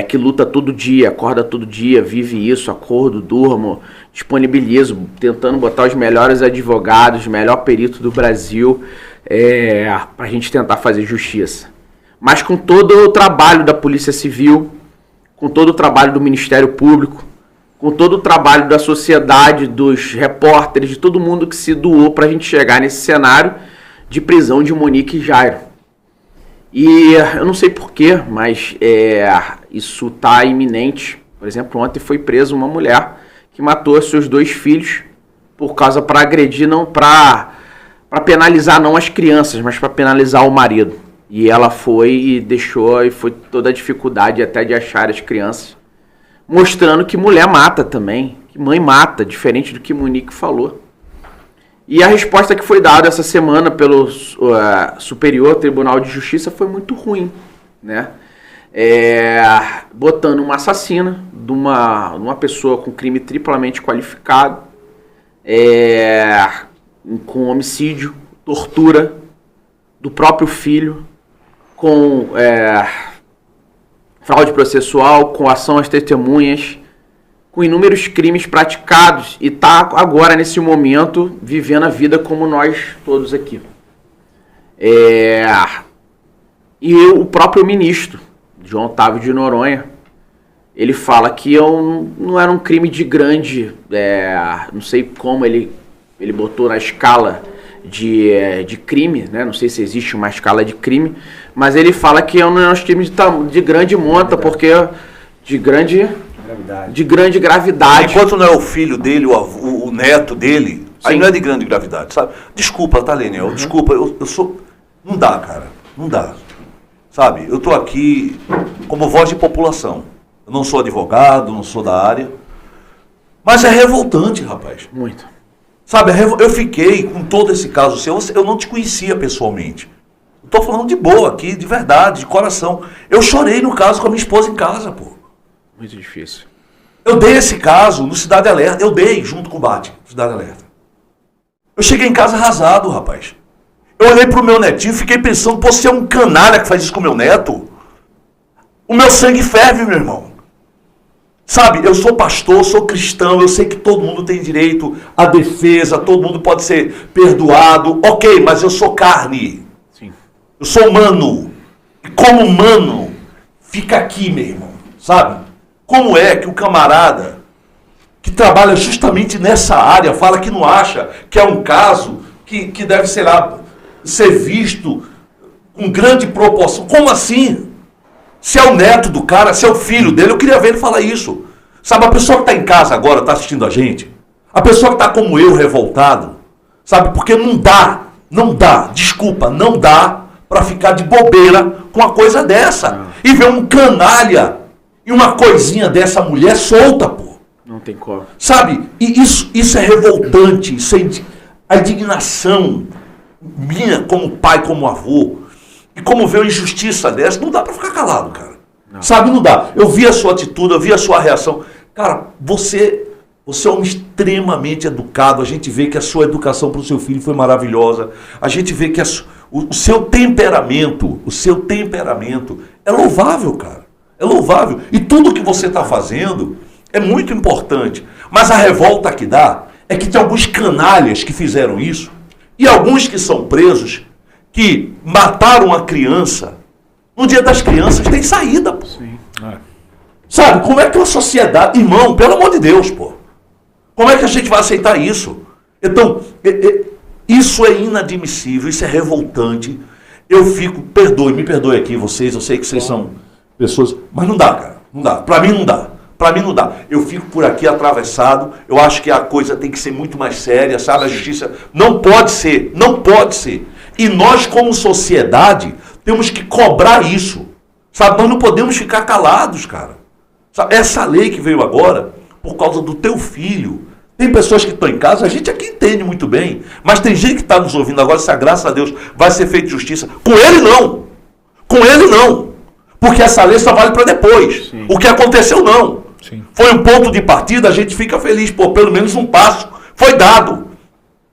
que luta todo dia, acorda todo dia, vive isso, acordo, durmo, disponibilizo, tentando botar os melhores advogados, o melhor perito do Brasil, para a gente tentar fazer justiça. Mas com todo o trabalho da Polícia Civil, com todo o trabalho do Ministério Público, com todo o trabalho da sociedade, dos repórteres, de todo mundo que se doou para a gente chegar nesse cenário de prisão de Monique e Jairo. E eu não sei porquê, mas isso está iminente. Por exemplo, ontem foi presa uma mulher que matou seus 2 filhos para agredir, não para penalizar não as crianças, mas para penalizar o marido. E ela foi e deixou, e foi toda a dificuldade até de achar as crianças, mostrando que mulher mata também, que mãe mata, diferente do que Monique falou. E a resposta que foi dada essa semana pelo Superior Tribunal de Justiça foi muito ruim, né? Botando uma assassina de uma pessoa com crime triplamente qualificado, com homicídio, tortura do próprio filho, com fraude processual, com ação às testemunhas, com inúmeros crimes praticados, e está agora, nesse momento, vivendo a vida como nós todos aqui. E o próprio ministro, João Otávio de Noronha, ele fala que não era um crime de grande, não sei como ele botou na escala de crime, né? Não sei se existe uma escala de crime, mas ele fala que é um crime de grande monta, porque de grande gravidade. Enquanto não é o filho dele, o neto dele, sim, aí não é de grande gravidade, sabe? Desculpa, tá, Leniel? Uhum. Desculpa, eu sou... Não dá, cara, não dá. Sabe, eu tô aqui como voz de população. Eu não sou advogado, não sou da área, mas é revoltante, rapaz. Muito. Sabe, eu fiquei com todo esse caso seu, eu não te conhecia pessoalmente. Eu tô falando de boa aqui, de verdade, de coração. Eu chorei no caso com a minha esposa em casa, pô. Muito difícil. Eu dei esse caso no Cidade Alerta, eu dei junto com o BAT, Cidade Alerta. Eu cheguei em casa arrasado, rapaz. Eu olhei pro meu netinho e fiquei pensando, pô, você é um canalha que faz isso com o meu neto? O meu sangue ferve, meu irmão. Sabe, eu sou pastor, sou cristão, eu sei que todo mundo tem direito à defesa, todo mundo pode ser perdoado, ok, mas eu sou carne. Sim. Eu sou humano. E como humano, fica aqui, meu irmão, sabe? Como é que o camarada que trabalha justamente nessa área fala que não acha que é um caso que deve ser visto com grande proporção? Como assim? Se é o neto do cara, se é o filho dele, eu queria ver ele falar isso. Sabe, a pessoa que está em casa agora, está assistindo a gente, a pessoa que está como eu, revoltado, Sabe? Porque não dá, desculpa, não dá para ficar de bobeira com uma coisa dessa. E ver um canalha e uma coisinha dessa mulher solta, pô. Não tem como. Sabe? E isso é revoltante. Isso é a indignação minha como pai, como avô. E como ver uma injustiça dessa, não dá para ficar calado, cara. Não. Sabe? Não dá. Eu vi a sua atitude, eu vi a sua reação. Cara, você é um homem extremamente educado. A gente vê que a sua educação para o seu filho foi maravilhosa. A gente vê que o seu temperamento é louvável, cara. É louvável. E tudo que você está fazendo é muito importante. Mas a revolta que dá é que tem alguns canalhas que fizeram isso e alguns que são presos que mataram a criança. No Dia das Crianças tem saída, pô. Sim. Sabe, como é que uma sociedade... Irmão, pelo amor de Deus, pô. Como é que a gente vai aceitar isso? Então, isso é inadmissível, isso é revoltante. Eu fico... me perdoe aqui vocês, eu sei que vocês são pessoas... Mas não dá, cara. Não dá. Pra mim não dá. Pra mim não dá. Eu fico por aqui atravessado. Eu acho que a coisa tem que ser muito mais séria, sabe? A justiça não pode ser. Não pode ser. E nós, como sociedade, temos que cobrar isso. Sabe? Nós não podemos ficar calados, cara. Sabe? Essa lei que veio agora, por causa do teu filho. Tem pessoas que estão em casa, a gente aqui entende muito bem. Mas tem gente que está nos ouvindo agora, se a graça a Deus vai ser feita justiça. Com ele não. Com ele não. Porque essa lei só vale para depois. Sim. O que aconteceu não. Sim. Foi um ponto de partida, a gente fica feliz. Pô, pelo menos um passo foi dado.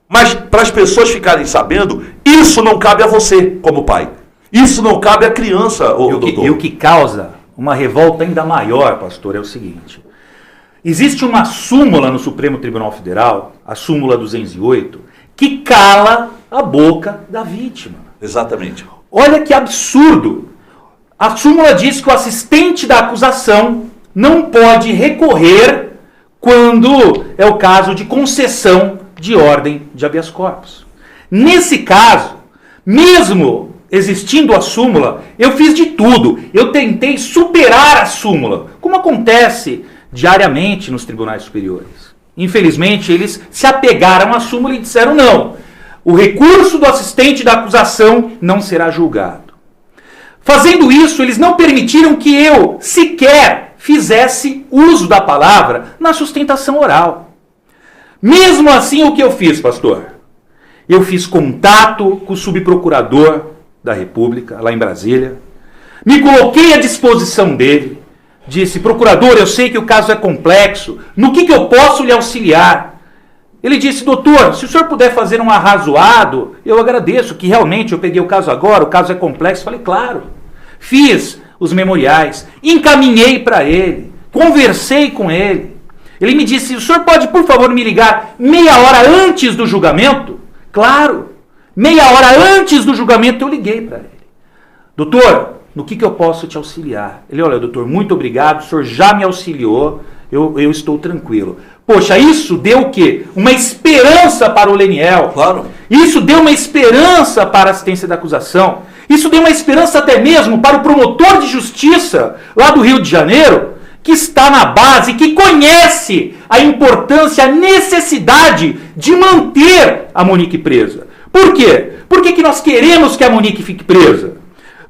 Mas para as pessoas ficarem sabendo, isso não cabe a você como pai. Isso não cabe à criança, doutor. E o que causa uma revolta ainda maior, pastor, é o seguinte. Existe uma súmula no Supremo Tribunal Federal, a súmula 208, que cala a boca da vítima. Exatamente. Olha que absurdo. A súmula diz que o assistente da acusação não pode recorrer quando é o caso de concessão de ordem de habeas corpus. Nesse caso, mesmo existindo a súmula, eu fiz de tudo. Eu tentei superar a súmula, como acontece diariamente nos tribunais superiores. Infelizmente, eles se apegaram à súmula e disseram não. O recurso do assistente da acusação não será julgado. Fazendo isso, eles não permitiram que eu sequer fizesse uso da palavra na sustentação oral. Mesmo assim, o que eu fiz, pastor? Eu fiz contato com o subprocurador da República, lá em Brasília. Me coloquei à disposição dele. Disse, procurador, eu sei que o caso é complexo. No que eu posso lhe auxiliar? Ele disse, doutor, se o senhor puder fazer um arrazoado, eu agradeço, que realmente eu peguei o caso agora, o caso é complexo. Falei, claro. Fiz os memoriais, encaminhei para ele, conversei com ele. Ele me disse, o senhor pode, por favor, me ligar meia hora antes do julgamento? Claro. Meia hora antes do julgamento eu liguei para ele. Doutor, no que eu posso te auxiliar? Ele, olha, doutor, muito obrigado, o senhor já me auxiliou, eu estou tranquilo. Poxa, isso deu o quê? Uma esperança para o Leniel. Claro. Isso deu uma esperança para a assistência da acusação. Isso deu uma esperança até mesmo para o promotor de justiça lá do Rio de Janeiro, que está na base, que conhece a importância, a necessidade de manter a Monique presa. Por quê? Por que nós queremos que a Monique fique presa?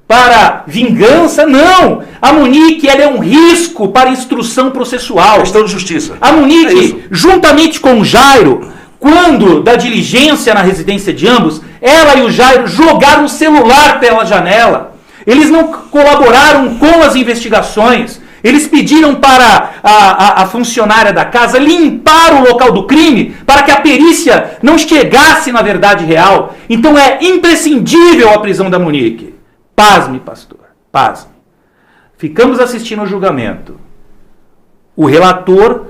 Para vingança? Não! A Monique ela é um risco para a instrução processual. Questão de justiça. A Monique, juntamente com o Jairo, quando da diligência na residência de ambos, ela e o Jairo jogaram o celular pela janela. Eles não colaboraram com as investigações. Eles pediram para a funcionária da casa limpar o local do crime para que a perícia não chegasse na verdade real. Então é imprescindível a prisão da Monique. Pasme, pastor, pasme. Ficamos assistindo ao julgamento. O relator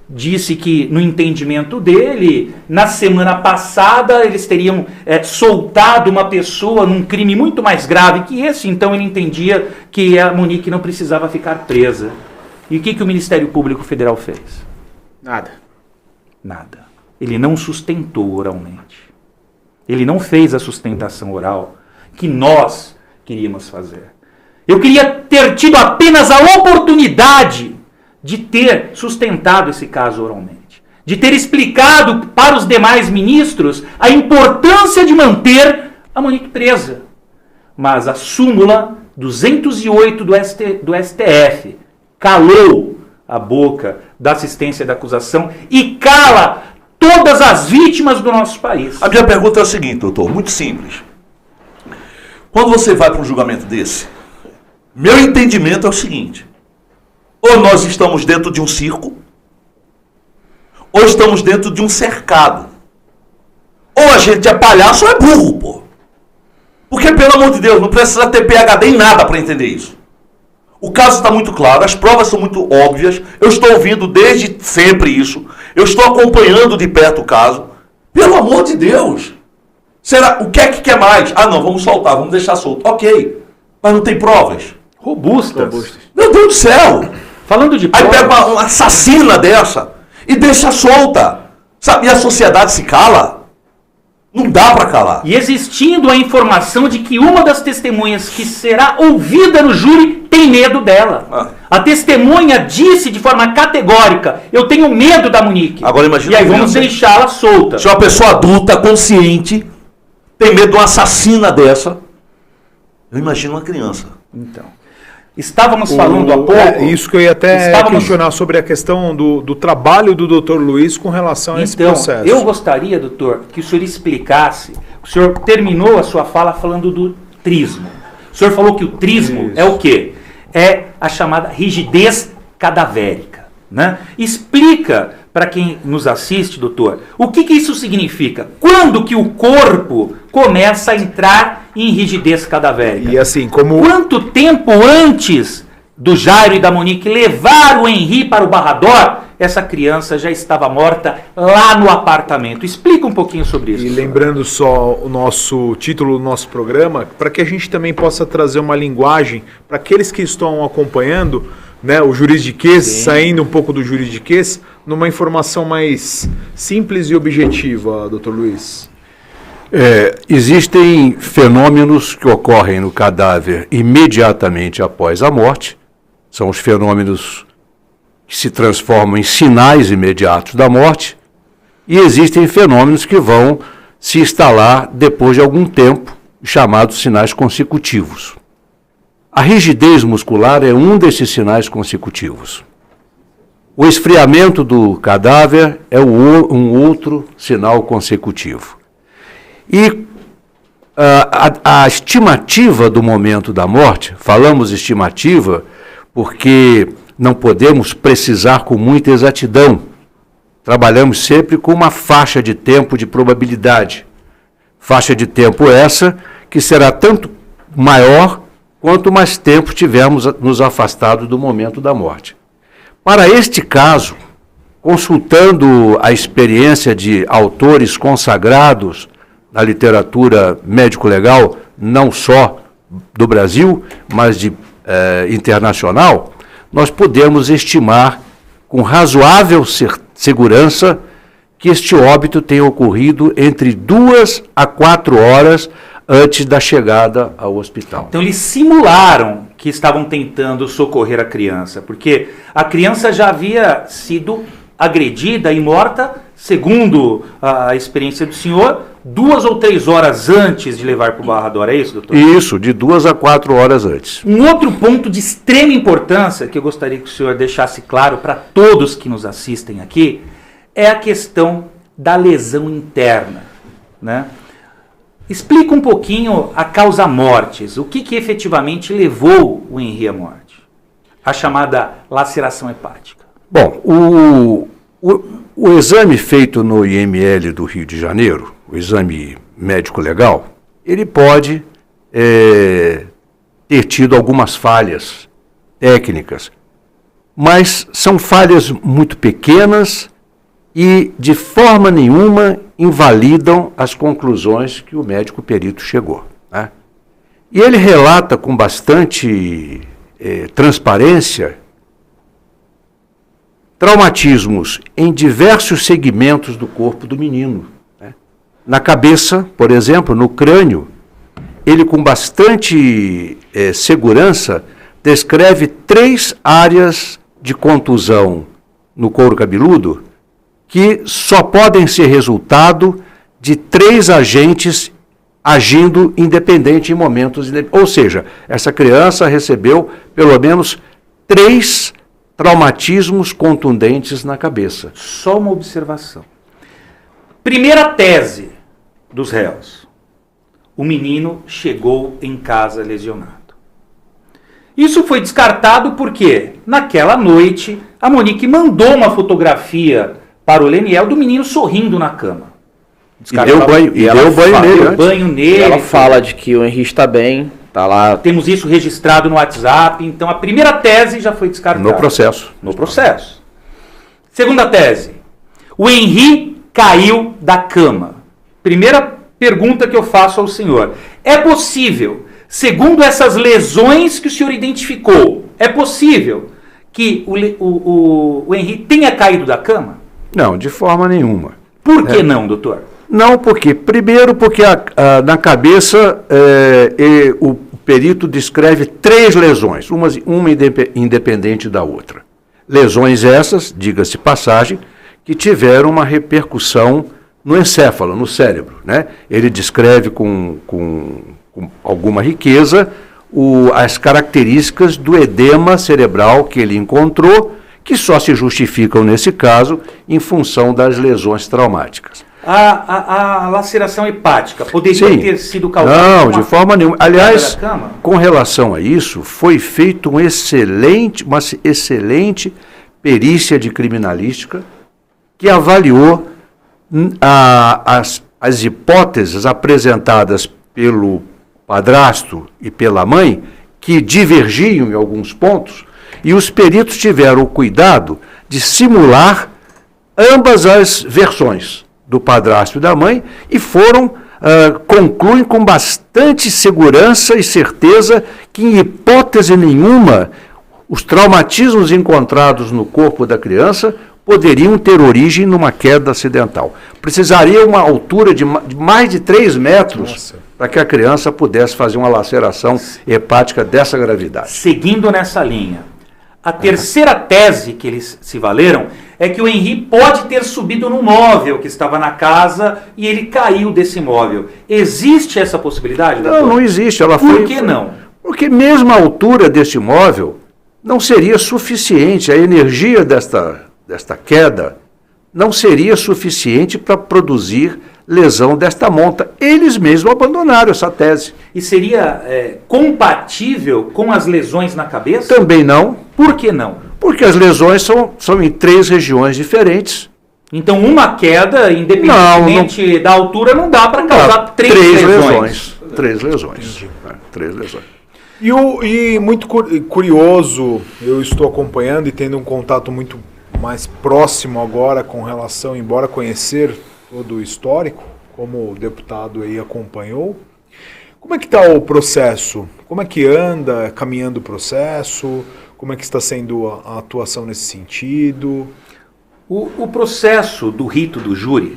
disse que, no entendimento dele, na semana passada eles teriam soltado uma pessoa num crime muito mais grave que esse, então ele entendia que a Monique não precisava ficar presa. E o que o Ministério Público Federal fez? Nada. Nada. Ele não sustentou oralmente. Ele não fez a sustentação oral que nós queríamos fazer. Eu queria ter tido apenas a oportunidade de ter sustentado esse caso oralmente, de ter explicado para os demais ministros a importância de manter a Monique presa. Mas a súmula 208 do STF calou a boca da assistência da acusação e cala todas as vítimas do nosso país. A minha pergunta é a seguinte, doutor, muito simples. Quando você vai para um julgamento desse, meu entendimento é o seguinte: ou nós estamos dentro de um circo, ou estamos dentro de um cercado. Ou a gente é palhaço ou é burro, pô. Porque, pelo amor de Deus, não precisa ter PhD em nada para entender isso. O caso está muito claro, as provas são muito óbvias, eu estou ouvindo desde sempre isso, eu estou acompanhando de perto o caso. Pelo amor de Deus! Será, o que é que quer mais? Ah, não, vamos soltar, vamos deixar solto. Ok, mas não tem provas. Robustas. Meu Deus do céu! Falando de Aí provas... pega uma assassina dessa e deixa solta. Sabe, e a sociedade se cala? Não dá para calar. E existindo a informação de que uma das testemunhas que será ouvida no júri tem medo dela. A testemunha disse de forma categórica: eu tenho medo da Monique. Agora imagina e aí a vamos criança. deixá-la solta. Se uma pessoa adulta, consciente, tem medo de uma assassina dessa, eu imagino uma criança. Então, estávamos falando há pouco... Isso que eu ia até questionar sobre a questão do trabalho do Dr. Luiz com relação a esse processo. Eu gostaria, doutor, que o senhor explicasse. O senhor terminou a sua fala falando do trismo. O senhor falou que o trismo é o quê? É a chamada rigidez cadavérica, né? Explica para quem nos assiste, doutor, o que isso significa? Quando que o corpo começa a entrar em rigidez cadavérica? E assim, como... Quanto tempo antes do Jairo e da Monique levar o Henri para o Barrador, essa criança já estava morta lá no apartamento? Explica um pouquinho sobre isso. E lembrando só o nosso título do nosso programa, para que a gente também possa trazer uma linguagem para aqueles que estão acompanhando, né, o juridiquês, saindo um pouco do juridiquês, numa informação mais simples e objetiva, doutor Luiz. Existem fenômenos que ocorrem no cadáver imediatamente após a morte, são os fenômenos que se transformam em sinais imediatos da morte, e existem fenômenos que vão se instalar depois de algum tempo, chamados sinais consecutivos. A rigidez muscular é um desses sinais consecutivos. O esfriamento do cadáver é um outro sinal consecutivo. E a estimativa do momento da morte, falamos estimativa porque não podemos precisar com muita exatidão. Trabalhamos sempre com uma faixa de tempo de probabilidade. Faixa de tempo essa que será tanto maior quanto mais tempo tivermos nos afastado do momento da morte. Para este caso, consultando a experiência de autores consagrados na literatura médico-legal, não só do Brasil, mas internacional, nós podemos estimar com razoável segurança que este óbito tenha ocorrido entre 2 a 4 horas antes da chegada ao hospital. Então eles simularam que estavam tentando socorrer a criança, porque a criança já havia sido agredida e morta, segundo a experiência do senhor, 2 ou 3 horas antes de levar para o Barrador. É isso, doutor? Isso, de 2 a 4 horas antes. Um outro ponto de extrema importância, que eu gostaria que o senhor deixasse claro para todos que nos assistem aqui, é a questão da lesão interna, né? Explica um pouquinho a causa mortis, o que efetivamente levou o Henri à morte, a chamada laceração hepática. Bom, o exame feito no IML do Rio de Janeiro, o exame médico-legal, ele pode ter tido algumas falhas técnicas, mas são falhas muito pequenas e de forma nenhuma invalidam as conclusões que o médico perito chegou, né? E ele relata com bastante transparência traumatismos em diversos segmentos do corpo do menino, né? Na cabeça, por exemplo, no crânio, ele com bastante segurança descreve 3 áreas de contusão no couro cabeludo que só podem ser resultado de 3 agentes agindo independente em momentos independentes. Ou seja, essa criança recebeu pelo menos 3 traumatismos contundentes na cabeça. Só uma observação. Primeira tese dos réus. O menino chegou em casa lesionado. Isso foi descartado porque, naquela noite, a Monique mandou uma fotografia para o Leniel do menino sorrindo na cama. E deu banho, Deu banho nele. E ela fala de que o Henri está bem, tá lá. Temos isso registrado no WhatsApp. Então, a primeira tese já foi descartada. No processo. No processo. Segunda tese. O Henri caiu da cama. Primeira pergunta que eu faço ao senhor. É possível, segundo essas lesões que o senhor identificou, é possível que o Henri tenha caído da cama? Não, de forma nenhuma. Por que não, doutor? Não, primeiro porque na cabeça o perito descreve 3 lesões, uma independente da outra. Lesões essas, diga-se passagem, que tiveram uma repercussão no encéfalo, no cérebro, né? Ele descreve com alguma riqueza as características do edema cerebral que ele encontrou, que só se justificam nesse caso em função das lesões traumáticas. A laceração hepática poderia ter sido causada não, de forma nenhuma. Aliás, com relação a isso, foi feita uma excelente perícia de criminalística que avaliou as hipóteses apresentadas pelo padrasto e pela mãe, que divergiam em alguns pontos, e os peritos tiveram o cuidado de simular ambas as versões do padrasto e da mãe e concluem com bastante segurança e certeza que, em hipótese nenhuma, os traumatismos encontrados no corpo da criança poderiam ter origem numa queda acidental. Precisaria uma altura de mais de 3 metros para que a criança pudesse fazer uma laceração hepática dessa gravidade. Seguindo nessa linha, a terceira tese que eles se valeram é que o Henri pode ter subido no móvel que estava na casa e ele caiu desse móvel. Existe essa possibilidade? Não, não existe. Por que não? Porque mesmo a altura deste móvel não seria suficiente. A energia desta queda não seria suficiente para produzir lesão desta monta. Eles mesmos abandonaram essa tese. E seria compatível com as lesões na cabeça? Também não. Por que não? Porque as lesões são em 3 regiões diferentes. Então uma queda, independentemente da altura, não dá para causar 3 lesões. 3 lesões. 3 lesões. E muito curioso, eu estou acompanhando e tendo um contato muito mais próximo agora com relação, embora conhecer todo o histórico, como o deputado aí acompanhou. Como é que está o processo? Como é que anda caminhando o processo? Como é que está sendo a atuação nesse sentido? O processo do rito do júri,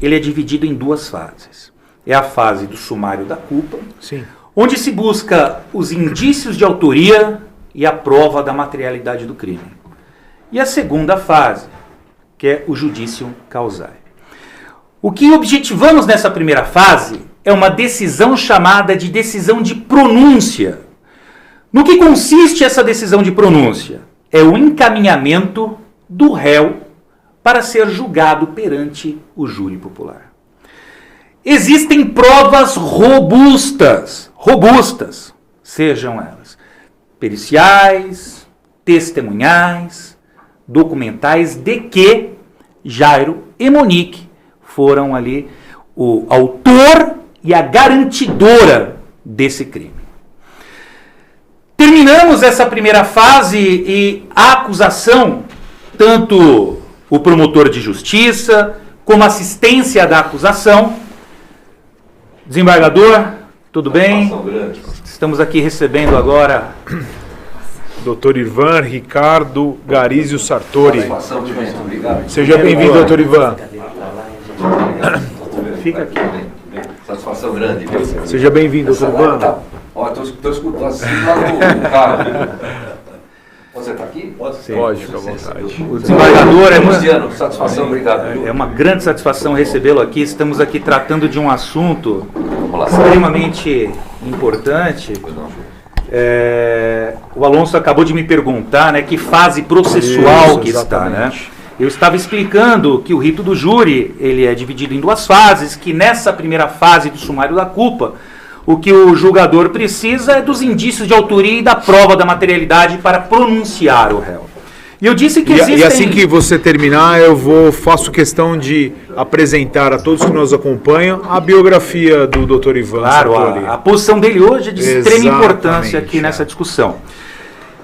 ele é dividido em 2 fases. É a fase do sumário da culpa, sim, onde se busca os indícios de autoria e a prova da materialidade do crime. E a segunda fase, que é o judicium causae. O que objetivamos nessa primeira fase é uma decisão chamada de decisão de pronúncia. No que consiste essa decisão de pronúncia? É o encaminhamento do réu para ser julgado perante o júri popular. Existem provas robustas, sejam elas periciais, testemunhais, documentais, de que Jairo e Monique foram ali o autor e a garantidora desse crime. Terminamos essa primeira fase e a acusação, tanto o promotor de justiça como a assistência da acusação. Desembargador, tudo bem? Estamos aqui recebendo agora Dr. Ivan Ricardo Garizio Sartori. Seja bem-vindo, Dr. Ivan. Fica aqui. Satisfação grande. Seja bem-vindo, Dr. Ivan. Ó, estou escutando assim lá no carro. Você está aqui? Pode, fica à vontade. O desembargador Luciano, satisfação, obrigado. é uma grande satisfação recebê-lo aqui. Estamos aqui tratando de um assunto extremamente importante. O Alonso acabou de me perguntar, né, que fase processual Isso, que está, né? exatamente. Eu estava explicando que o rito do júri ele é dividido em duas fases, que nessa primeira fase do sumário da culpa, o que o julgador precisa é dos indícios de autoria e da prova da materialidade para pronunciar o réu. E eu disse que existem... E assim que você terminar, faço questão de apresentar a todos que nos acompanham a biografia do Dr. Ivan. Claro, Sartori. a posição dele hoje é de extrema Exatamente, importância aqui nessa discussão.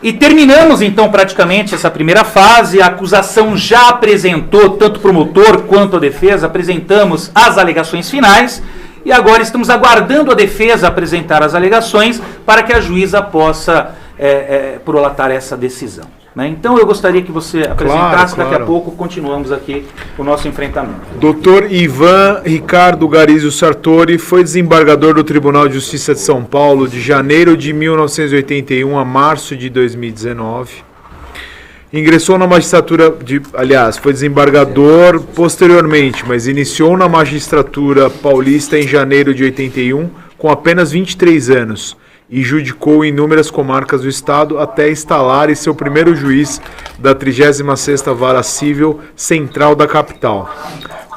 E terminamos então praticamente essa primeira fase. A acusação já apresentou, tanto o promotor quanto a defesa, apresentamos as alegações finais. E agora estamos aguardando a defesa apresentar as alegações para que a juíza possa prolatar essa decisão. Né? Então eu gostaria que você apresentasse, Claro. daqui a pouco continuamos aqui o nosso enfrentamento. Dr. Ivan Ricardo Garizio Sartori foi desembargador do Tribunal de Justiça de São Paulo de janeiro de 1981 a março de 2019. Ingressou na magistratura, foi desembargador posteriormente, mas iniciou na magistratura paulista em janeiro de 81 com apenas 23 anos. E judicou em inúmeras comarcas do estado até instalar seu primeiro juiz da 36ª Vara Civil Central da capital.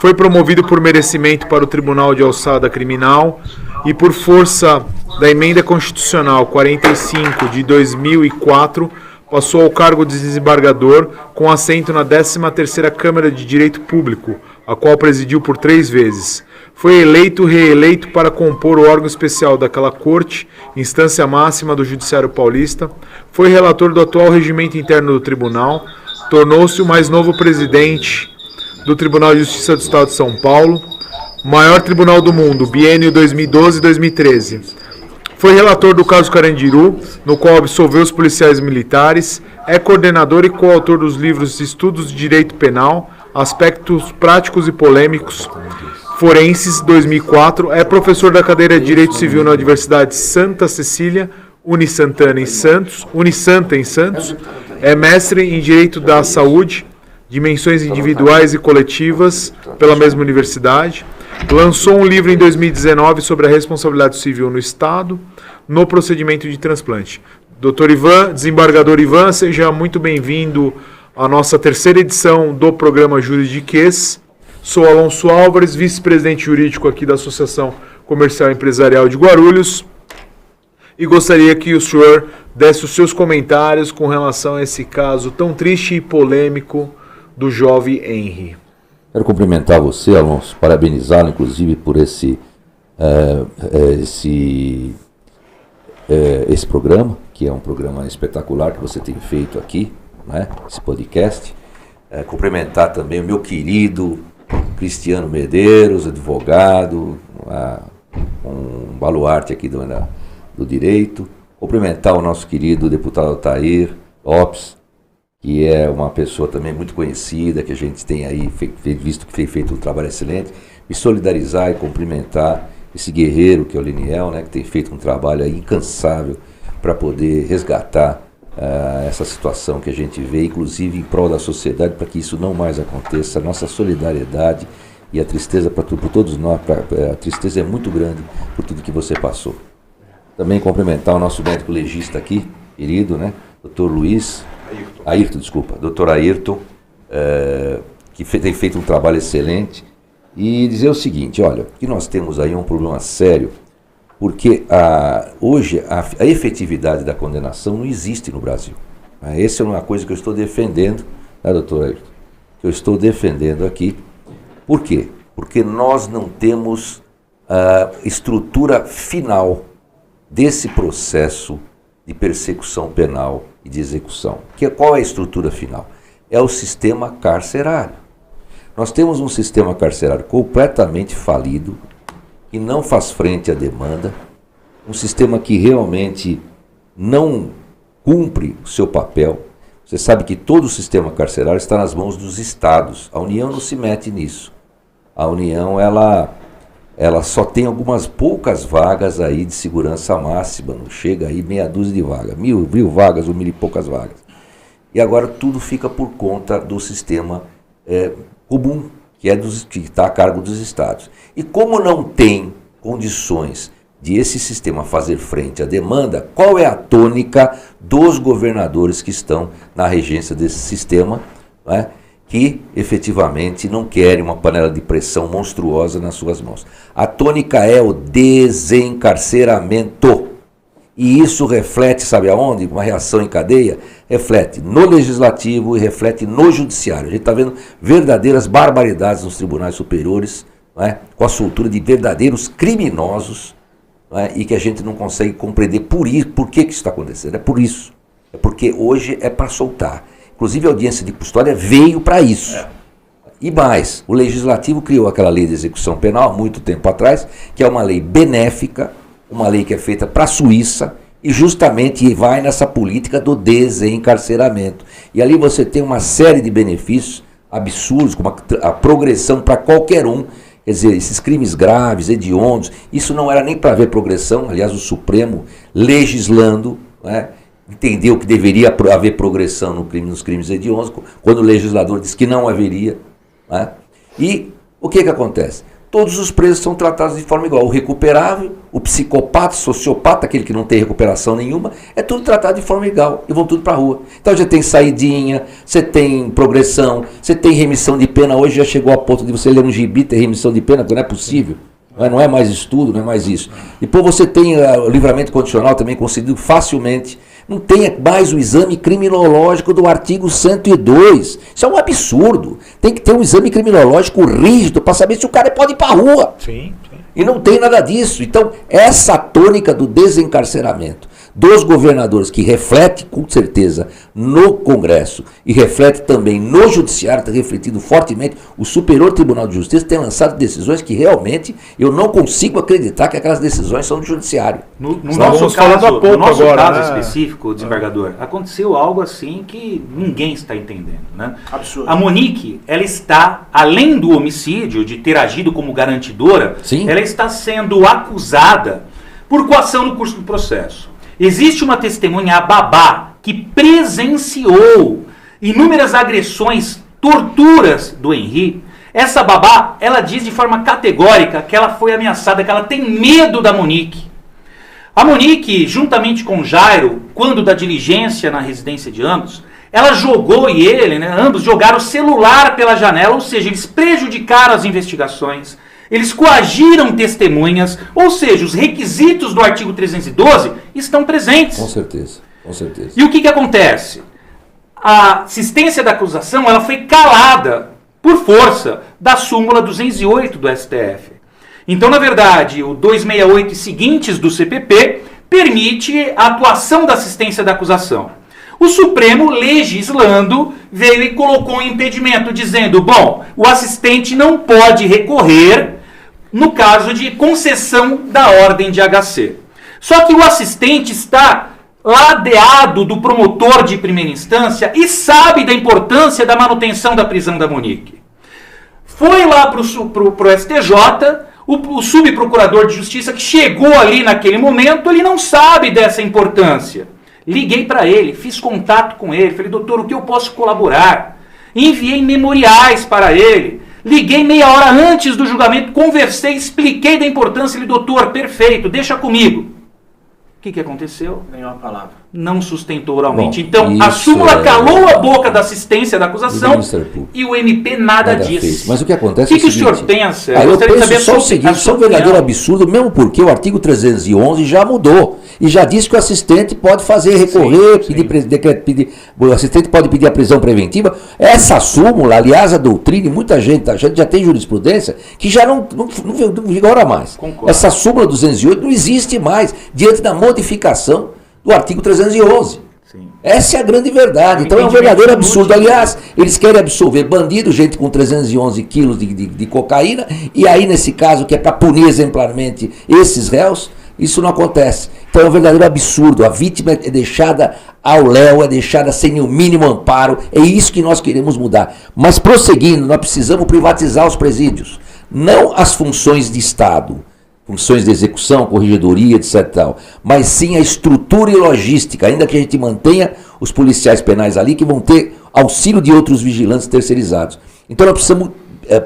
Foi promovido por merecimento para o Tribunal de Alçada Criminal e por força da Emenda Constitucional 45 de 2004, passou ao cargo de desembargador com assento na 13ª Câmara de Direito Público, a qual presidiu por 3 vezes. Foi reeleito para compor o órgão especial daquela corte, instância máxima do Judiciário Paulista. Foi relator do atual regimento interno do tribunal. Tornou-se o mais novo presidente do Tribunal de Justiça do Estado de São Paulo, maior tribunal do mundo, biênio 2012-2013. Foi relator do caso Carandiru, no qual absolveu os policiais militares. É coordenador e coautor dos livros Estudos de Direito Penal, Aspectos Práticos e Polêmicos, Forenses, 2004, é professor da cadeira de Direito Civil na Universidade Santa Cecília, Unisanta em Santos, é mestre em Direito da Saúde, Dimensões Individuais e Coletivas, pela mesma universidade. Lançou um livro em 2019 sobre a responsabilidade civil no Estado, no procedimento de transplante. Dr. Ivan, desembargador Ivan, seja muito bem-vindo à nossa 3ª edição do programa Juridiquês. Sou Alonso Álvares, vice-presidente jurídico aqui da Associação Comercial e Empresarial de Guarulhos, e gostaria que o senhor desse os seus comentários com relação a esse caso tão triste e polêmico do jovem Henry. Quero cumprimentar você, Alonso, parabenizá-lo, inclusive, por esse programa, que é um programa espetacular que você tem feito aqui, né? Esse podcast. Cumprimentar também o meu querido Cristiano Medeiros, advogado, um baluarte aqui do direito. Cumprimentar o nosso querido deputado Altair Lopes, que é uma pessoa também muito conhecida, que a gente tem aí visto que tem feito um trabalho excelente. Me solidarizar e cumprimentar esse guerreiro que é o Liniel, né, que tem feito um trabalho aí incansável para poder resgatar essa situação que a gente vê, inclusive em prol da sociedade, para que isso não mais aconteça. A nossa solidariedade e a tristeza por todos nós, a tristeza é muito grande por tudo que você passou. Também cumprimentar o nosso médico legista aqui, querido, né, Dr. Dr. Ayrton, que tem feito um trabalho excelente, e dizer o seguinte: olha, que nós temos aí um problema sério, porque hoje a efetividade da condenação não existe no Brasil. Essa é uma coisa que eu estou defendendo, né, doutor Ayrton? Que eu estou defendendo aqui. Por quê? Porque nós não temos a estrutura final desse processo de persecução penal e de execução. Qual é a estrutura final? É o sistema carcerário. Nós temos um sistema carcerário completamente falido, que não faz frente à demanda, um sistema que realmente não cumpre o seu papel. Você sabe que todo o sistema carcerário está nas mãos dos estados. A União não se mete nisso. A União, ela só tem algumas poucas vagas aí de segurança máxima, não chega aí meia dúzia de vagas, mil vagas ou 1.000 e poucas vagas. e agora tudo fica por conta do sistema comum, que está a cargo dos estados. E como não tem condições de esse sistema fazer frente à demanda, qual é a tônica dos governadores que estão na regência desse sistema, né, que efetivamente não querem uma panela de pressão monstruosa nas suas mãos? A tônica é o desencarceramento. E isso reflete, sabe aonde? Uma reação em cadeia, reflete no legislativo e reflete no judiciário. A gente está vendo verdadeiras barbaridades nos tribunais superiores, né, com a soltura de verdadeiros criminosos, né, e que a gente não consegue compreender por que isso está acontecendo. É por isso. É porque hoje é para soltar. Inclusive a audiência de custódia veio para isso. E mais, o legislativo criou aquela lei de execução penal há muito tempo atrás, que é uma lei benéfica, uma lei que é feita para a Suíça e justamente vai nessa política do desencarceramento. E ali você tem uma série de benefícios absurdos, como a progressão para qualquer um. Quer dizer, esses crimes graves, hediondos, isso não era nem para haver progressão. Aliás, o Supremo, legislando, né, entendeu que deveria haver progressão nos crimes hediondos, quando o legislador disse que não haveria. Né? E o que acontece? Todos os presos são tratados de forma igual. O recuperável, o psicopata, o sociopata, aquele que não tem recuperação nenhuma, é tudo tratado de forma igual e vão tudo para a rua. Então já tem saidinha, você tem progressão, você tem remissão de pena. Hoje já chegou a ponto de você ler um gibi, ter remissão de pena, porque não é possível. Não é mais estudo, não é mais isso. Depois você tem o livramento condicional também concedido facilmente. Não tem mais o exame criminológico do artigo 102. Isso é um absurdo. Tem que ter um exame criminológico rígido para saber se o cara pode ir para a rua. Sim. E não tem nada disso. Então, essa tônica do desencarceramento dos governadores, que reflete com certeza no Congresso e reflete também no Judiciário, está refletido fortemente. O Superior Tribunal de Justiça tem lançado decisões que realmente eu não consigo acreditar que aquelas decisões são do Judiciário. No nosso caso específico, desembargador, aconteceu algo assim que ninguém está entendendo. Né? Absurdo. A Monique, ela está, além do homicídio, de ter agido como garantidora, Sim. Ela está sendo acusada por coação no curso do processo. Existe uma testemunha, a Babá, que presenciou inúmeras agressões, torturas do Henri. Essa Babá, ela diz de forma categórica que ela foi ameaçada, que ela tem medo da Monique. A Monique, juntamente com Jairo, quando da diligência na residência de ambos, ela jogou e ele, né, ambos jogaram o celular pela janela, ou seja, eles prejudicaram as investigações. Eles coagiram testemunhas, ou seja, os requisitos do artigo 312 estão presentes. Com certeza, com certeza. E o que acontece? A assistência da acusação ela foi calada por força da súmula 208 do STF. Então, na verdade, o 268 e seguintes do CPP permite a atuação da assistência da acusação. O Supremo, legislando, veio e colocou um impedimento, dizendo, bom, o assistente não pode recorrer no caso de concessão da ordem de HC. Só que o assistente está ladeado do promotor de primeira instância e sabe da importância da manutenção da prisão da Monique. Foi lá para o STJ, o subprocurador de justiça que chegou ali naquele momento, ele não sabe dessa importância. Liguei para ele, fiz contato com ele, falei, doutor, o que eu posso colaborar? Enviei memoriais para ele, liguei meia hora antes do julgamento, conversei, expliquei da importância, ele, doutor, perfeito, deixa comigo. O que aconteceu? Nenhuma palavra. Não sustentou oralmente. Bom, então, a súmula calou a boca da assistência da acusação e o MP nada disse. Fez. Mas o que acontece é o seguinte, o senhor pensa? Eu penso só o seguinte, isso é um verdadeiro absurdo, mesmo porque o artigo 311 já mudou. E já disse que o assistente pode fazer recorrer, o assistente pode pedir a prisão preventiva. Essa súmula, aliás, a doutrina, e muita gente já tem jurisprudência, que já não vigora mais. Concordo. Essa súmula 208 não existe mais, diante da modificação do artigo 311. Sim. Essa é a grande verdade. Então é um verdadeiro absurdo. Aliás, eles querem absolver bandido, gente com 311 quilos de cocaína, e aí nesse caso, que é para punir exemplarmente esses réus, isso não acontece. Então é um verdadeiro absurdo. A vítima é deixada ao léu, é deixada sem o mínimo amparo. É isso que nós queremos mudar. Mas prosseguindo, nós precisamos privatizar os presídios. Não as funções de Estado. funções de execução, corregedoria, etc. Tal, mas sim a estrutura e logística, ainda que a gente mantenha os policiais penais ali, que vão ter auxílio de outros vigilantes terceirizados. Então nós precisamos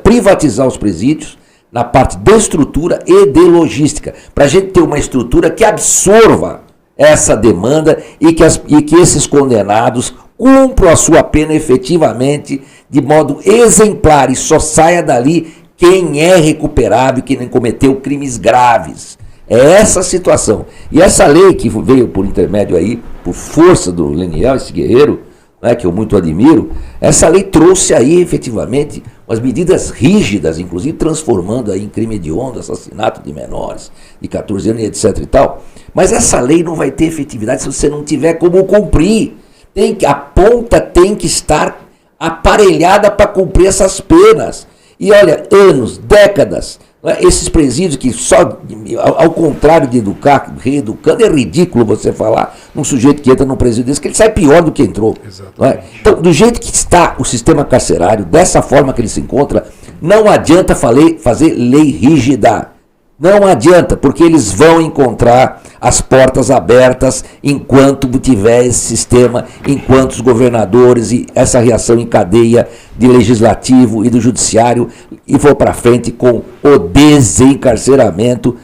privatizar os presídios na parte de estrutura e de logística, para a gente ter uma estrutura que absorva essa demanda e que esses condenados cumpram a sua pena efetivamente, de modo exemplar, e só saia dali quem é recuperável, quem não cometeu crimes graves. É essa a situação. E essa lei que veio por intermédio aí, por força do Leniel, esse guerreiro, né, que eu muito admiro, essa lei trouxe aí efetivamente umas medidas rígidas, inclusive transformando aí em crime hediondo, assassinato de menores, de 14 anos, etc e tal. Mas essa lei não vai ter efetividade se você não tiver como cumprir. A ponta tem que estar aparelhada para cumprir essas penas. E olha, anos, décadas, esses presídios que só, ao contrário de educar, reeducando, é ridículo você falar num sujeito que entra num presídio desse, que ele sai pior do que entrou. Não é? Então, do jeito que está o sistema carcerário, dessa forma que ele se encontra, não adianta fazer lei rígida. Não adianta, porque eles vão encontrar as portas abertas enquanto tiver esse sistema, enquanto os governadores e essa reação em cadeia de legislativo e do judiciário e for para frente com o desencarceramento,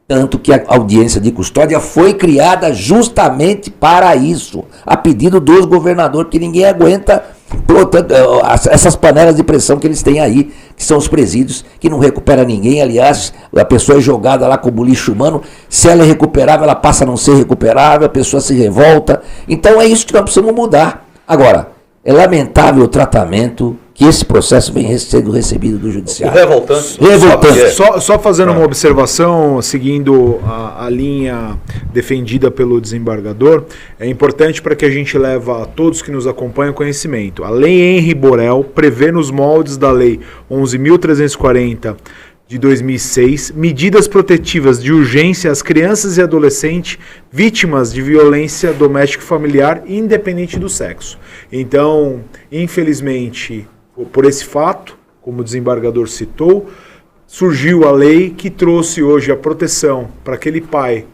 tanto que a audiência de custódia foi criada justamente para isso, a pedido dos governadores, que ninguém aguenta essas panelas de pressão que eles têm aí, que são os presídios, que não recupera ninguém. Aliás, a pessoa é jogada lá como lixo humano, se ela é recuperável, ela passa a não ser recuperável, a pessoa se revolta. Então é isso que nós precisamos mudar. Agora, é lamentável o tratamento que esse processo vem sendo recebido do judiciário. Revoltante. Só fazendo uma observação, seguindo a linha defendida pelo desembargador, é importante para que a gente leve a todos que nos acompanham conhecimento. A Lei Henri Borel prevê nos moldes da Lei 11.340 de 2006 medidas protetivas de urgência às crianças e adolescentes vítimas de violência doméstica e familiar, independente do sexo. Então, infelizmente, por esse fato, como o desembargador citou, surgiu a lei que trouxe hoje a proteção para aquele pai,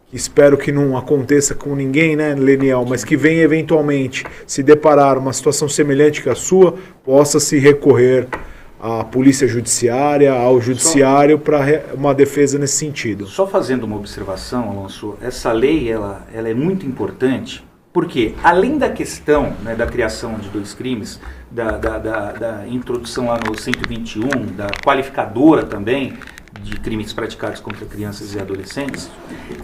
que espero que não aconteça com ninguém, né, Leniel, mas que venha eventualmente se deparar uma situação semelhante que a sua, possa se recorrer à polícia judiciária, ao judiciário, para uma defesa nesse sentido. Só fazendo uma observação, Alonso, essa lei ela é muito importante, porque além da questão, né, da criação de 2 crimes, da introdução lá no 121, da qualificadora também de crimes praticados contra crianças e adolescentes,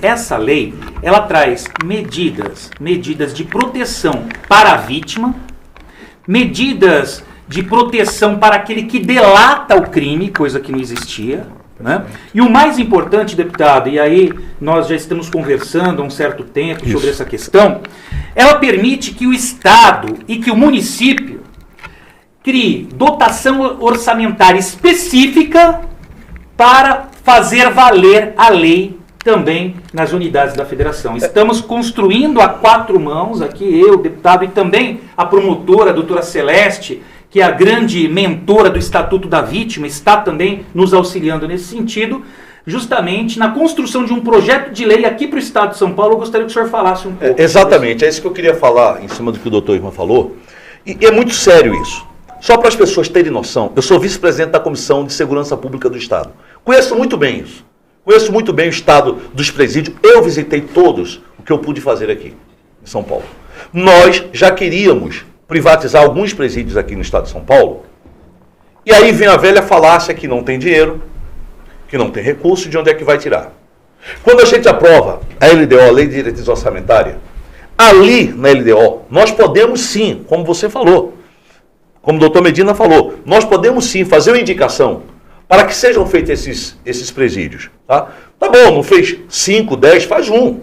essa lei ela traz medidas de proteção para a vítima, medidas de proteção para aquele que delata o crime, coisa que não existia, né? E o mais importante, deputado, e aí nós já estamos conversando há um certo tempo sobre essa questão, ela permite que o Estado e que o município crie dotação orçamentária específica para fazer valer a lei também nas unidades da federação. Estamos construindo a 4 mãos, aqui eu, deputado, e também a promotora, a doutora Celeste, que é a grande mentora do Estatuto da Vítima, está também nos auxiliando nesse sentido, justamente na construção de um projeto de lei aqui para o Estado de São Paulo. Eu gostaria que o senhor falasse um pouco. Exatamente, é isso que eu queria falar em cima do que o doutor Ivan falou, e é muito sério isso. Só para as pessoas terem noção, eu sou vice-presidente da Comissão de Segurança Pública do Estado. Conheço muito bem isso. Conheço muito bem o estado dos presídios. Eu visitei todos o que eu pude fazer aqui em São Paulo. Nós já queríamos privatizar alguns presídios aqui no estado de São Paulo. E aí vem a velha falácia que não tem dinheiro, que não tem recurso, de onde é que vai tirar? Quando a gente aprova a LDO, a Lei de Diretriz Orçamentária, ali na LDO, nós podemos sim, como você falou, como o doutor Medina falou, nós podemos sim fazer uma indicação para que sejam feitos esses presídios. Tá bom, não fez 5, 10, faz um.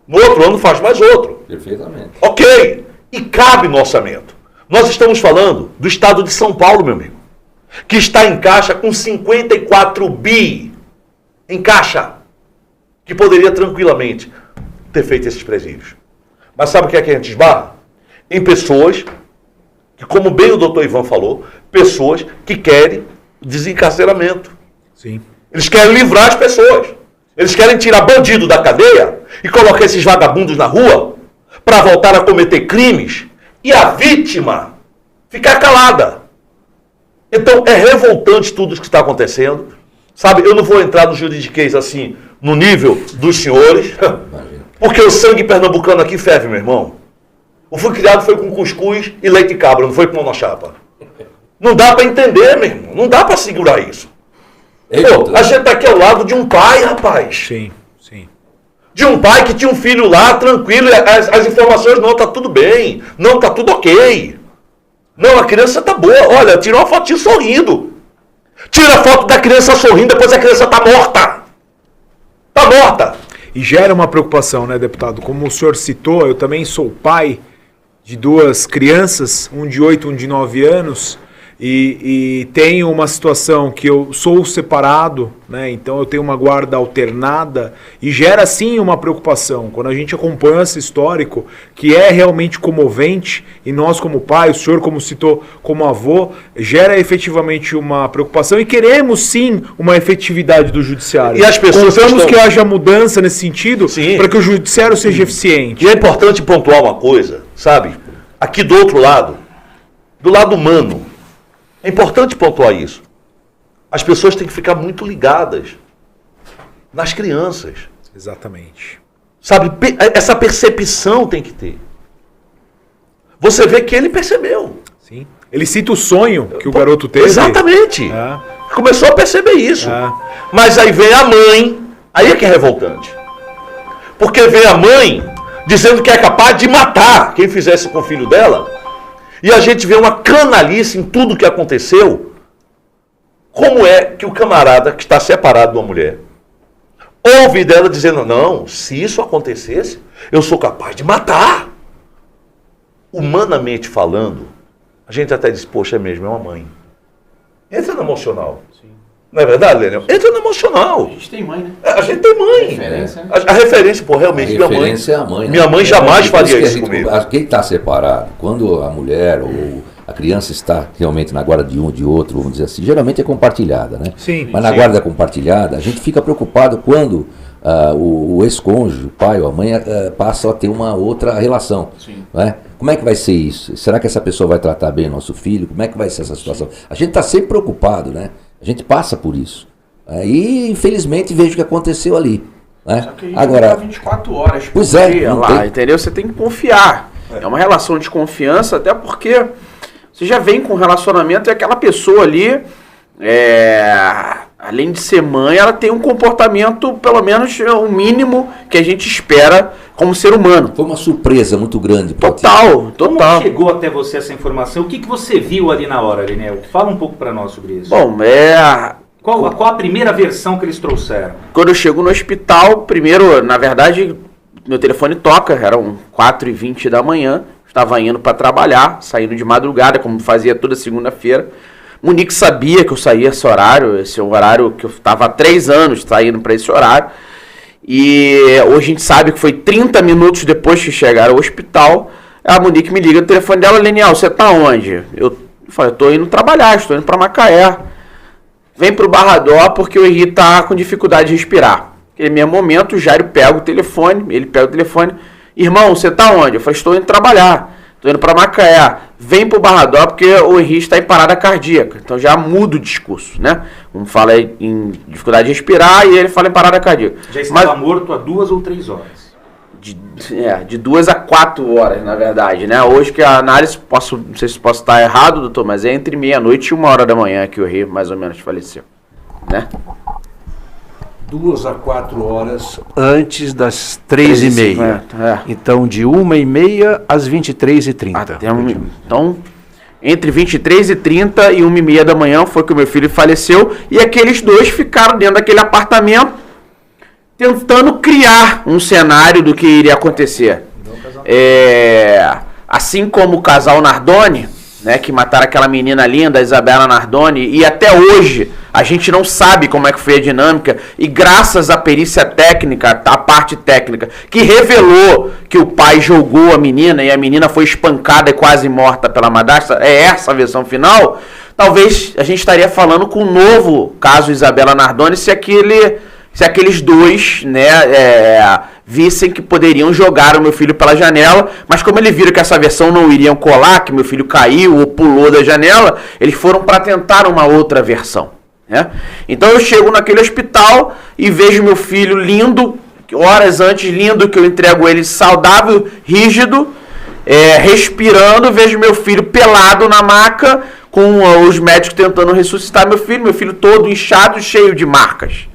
No outro ano faz mais outro. Perfeitamente. Ok. E cabe no orçamento. Nós estamos falando do estado de São Paulo, meu amigo, que está em caixa com 54 bi em caixa, que poderia tranquilamente ter feito esses presídios. Mas sabe o que é que a gente esbarra? Em pessoas que, como bem o doutor Ivan falou, pessoas que querem desencarceramento. Sim. Eles querem livrar as pessoas. Eles querem tirar bandido da cadeia e colocar esses vagabundos na rua para voltar a cometer crimes e a vítima ficar calada. Então é revoltante tudo o que está acontecendo. Sabe, eu não vou entrar no juridiquês assim, no nível dos senhores, porque o sangue pernambucano aqui ferve, meu irmão. O fui criado foi com cuscuz e leite de cabra, não foi com mão na chapa. Não dá para entender, meu irmão. Não dá para segurar isso. Pô, a gente tá aqui ao lado de um pai, rapaz. Sim, sim. De um pai que tinha um filho lá, tranquilo, e as informações, não, tá tudo bem. Não, tá tudo ok. Não, a criança tá boa. Olha, tira uma fotinho sorrindo. Tira a foto da criança sorrindo, depois a criança tá morta. Tá morta. E gera uma preocupação, né, deputado? Como o senhor citou, eu também sou pai de 2 crianças, um de 8 e um de 9 anos, e tenho uma situação que eu sou separado, né? Então eu tenho uma guarda alternada e gera sim uma preocupação. Quando a gente acompanha esse histórico, que é realmente comovente, e nós como pai, o senhor como citou, como avô, gera efetivamente uma preocupação e queremos sim uma efetividade do judiciário. E as pessoas contamos que haja mudança nesse sentido para que o judiciário seja eficiente. E é importante pontuar uma coisa, sabe? Aqui do outro lado, do lado humano, é importante pontuar isso. As pessoas têm que ficar muito ligadas nas crianças. Exatamente. Sabe, essa percepção tem que ter. Você vê que ele percebeu. Sim. Ele cita o sonho que o garoto teve. Exatamente. Começou a perceber isso. Mas aí vem a mãe, aí é que é revoltante. Porque vem a mãe dizendo que é capaz de matar quem fizesse com o filho dela. E a gente vê uma canalice em tudo que aconteceu. Como é que o camarada que está separado de uma mulher ouve dela dizendo, não, se isso acontecesse, eu sou capaz de matar. Humanamente falando, a gente até diz, poxa, é mesmo, é uma mãe. Entra no emocional. Sim. Não é verdade, Lênin? Entra no emocional. A gente tem mãe, né? A gente tem mãe. Referência, né? A referência, pô, realmente, minha mãe. É a mãe, né? Minha mãe jamais faria isso comigo. Quem está separado, quando a mulher ou a criança está realmente na guarda de um de outro, vamos dizer assim, geralmente é compartilhada, né? Sim. Mas na guarda compartilhada, a gente fica preocupado quando o ex-cônjuge, o pai ou a mãe, passam a ter uma outra relação. Sim. Né? Como é que vai ser isso? Será que essa pessoa vai tratar bem o nosso filho? Como é que vai ser essa situação? A gente está sempre preocupado, né? A gente passa por isso. E, infelizmente, vejo o que aconteceu ali. Né? Só que agora, 24 horas por pois dia lá, tem... entendeu? Você tem que confiar. É uma relação de confiança, até porque você já vem com um relacionamento e aquela pessoa ali, além de ser mãe, ela tem um comportamento, pelo menos o mínimo que a gente espera como ser humano. Foi uma surpresa muito grande. Total. Como chegou até você essa informação? O que você viu ali na hora, Linel? Fala um pouco para nós sobre isso. Bom, Qual a primeira versão que eles trouxeram? Quando eu chego no hospital, primeiro, na verdade, meu telefone toca, eram 4h20 da manhã, estava indo para trabalhar, saindo de madrugada, como fazia toda segunda-feira. Monique sabia que eu saía esse é o horário que eu estava há 3 anos saindo para esse horário. E hoje a gente sabe que foi 30 minutos depois que chegaram ao hospital, a Monique me liga no telefone dela, Leniel, você tá onde? Eu falei, eu tô indo trabalhar, estou indo para Macaé. Vem pro Barradó porque o Henri tá com dificuldade de respirar. Naquele mesmo momento, o Jairo pega o telefone, irmão, você tá onde? Eu falei, estou indo trabalhar, estou indo para Macaé. Vem pro Barradó porque o Henri está em parada cardíaca. Então já muda o discurso, né? Um fala em dificuldade de respirar e ele fala em parada cardíaca. Já estava morto há 2 ou 3 horas. De 2 a 4 horas, na verdade, né? Hoje que a análise, não sei se posso estar errado, doutor, mas é entre meia-noite e 1h da manhã que o Henri mais ou menos faleceu, né? 2 a 4 horas antes das 3h30. Então, de 1h30 às 23h30. Então, entre 23h30 e 1h30 da manhã foi que o meu filho faleceu. E aqueles 2 ficaram dentro daquele apartamento tentando criar um cenário do que iria acontecer. Assim como o casal Nardoni, né, que mataram aquela menina linda, a Isabela Nardoni, e até hoje a gente não sabe como é que foi a dinâmica, e graças à perícia técnica, à parte técnica, que revelou que o pai jogou a menina e a menina foi espancada e quase morta pela madrasta, é essa a versão final, talvez a gente estaria falando com um novo caso Isabela Nardoni se aquele se aqueles dois, né, vissem que poderiam jogar o meu filho pela janela, mas como eles viram que essa versão não iriam colar, que meu filho caiu ou pulou da janela, eles foram para tentar uma outra versão, né? Então eu chego naquele hospital e vejo meu filho lindo, horas antes, lindo, que eu entrego ele saudável, rígido, respirando, vejo meu filho pelado na maca, com os médicos tentando ressuscitar meu filho todo inchado, cheio de marcas.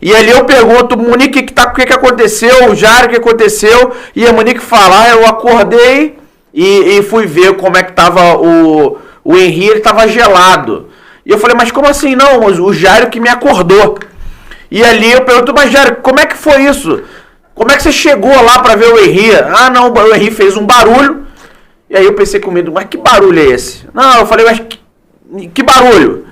E ali eu pergunto, Monique, o que aconteceu? O Jairo, o que aconteceu? E a Monique fala, eu acordei e fui ver como é que tava o Henri, ele tava gelado. E eu falei, mas como assim? Não, o Jairo que me acordou. E ali eu pergunto, mas Jairo, como é que foi isso? Como é que você chegou lá para ver o Henri? Ah, não, o Henri fez um barulho. E aí eu pensei comigo, mas que barulho é esse? Não, eu falei, mas que barulho?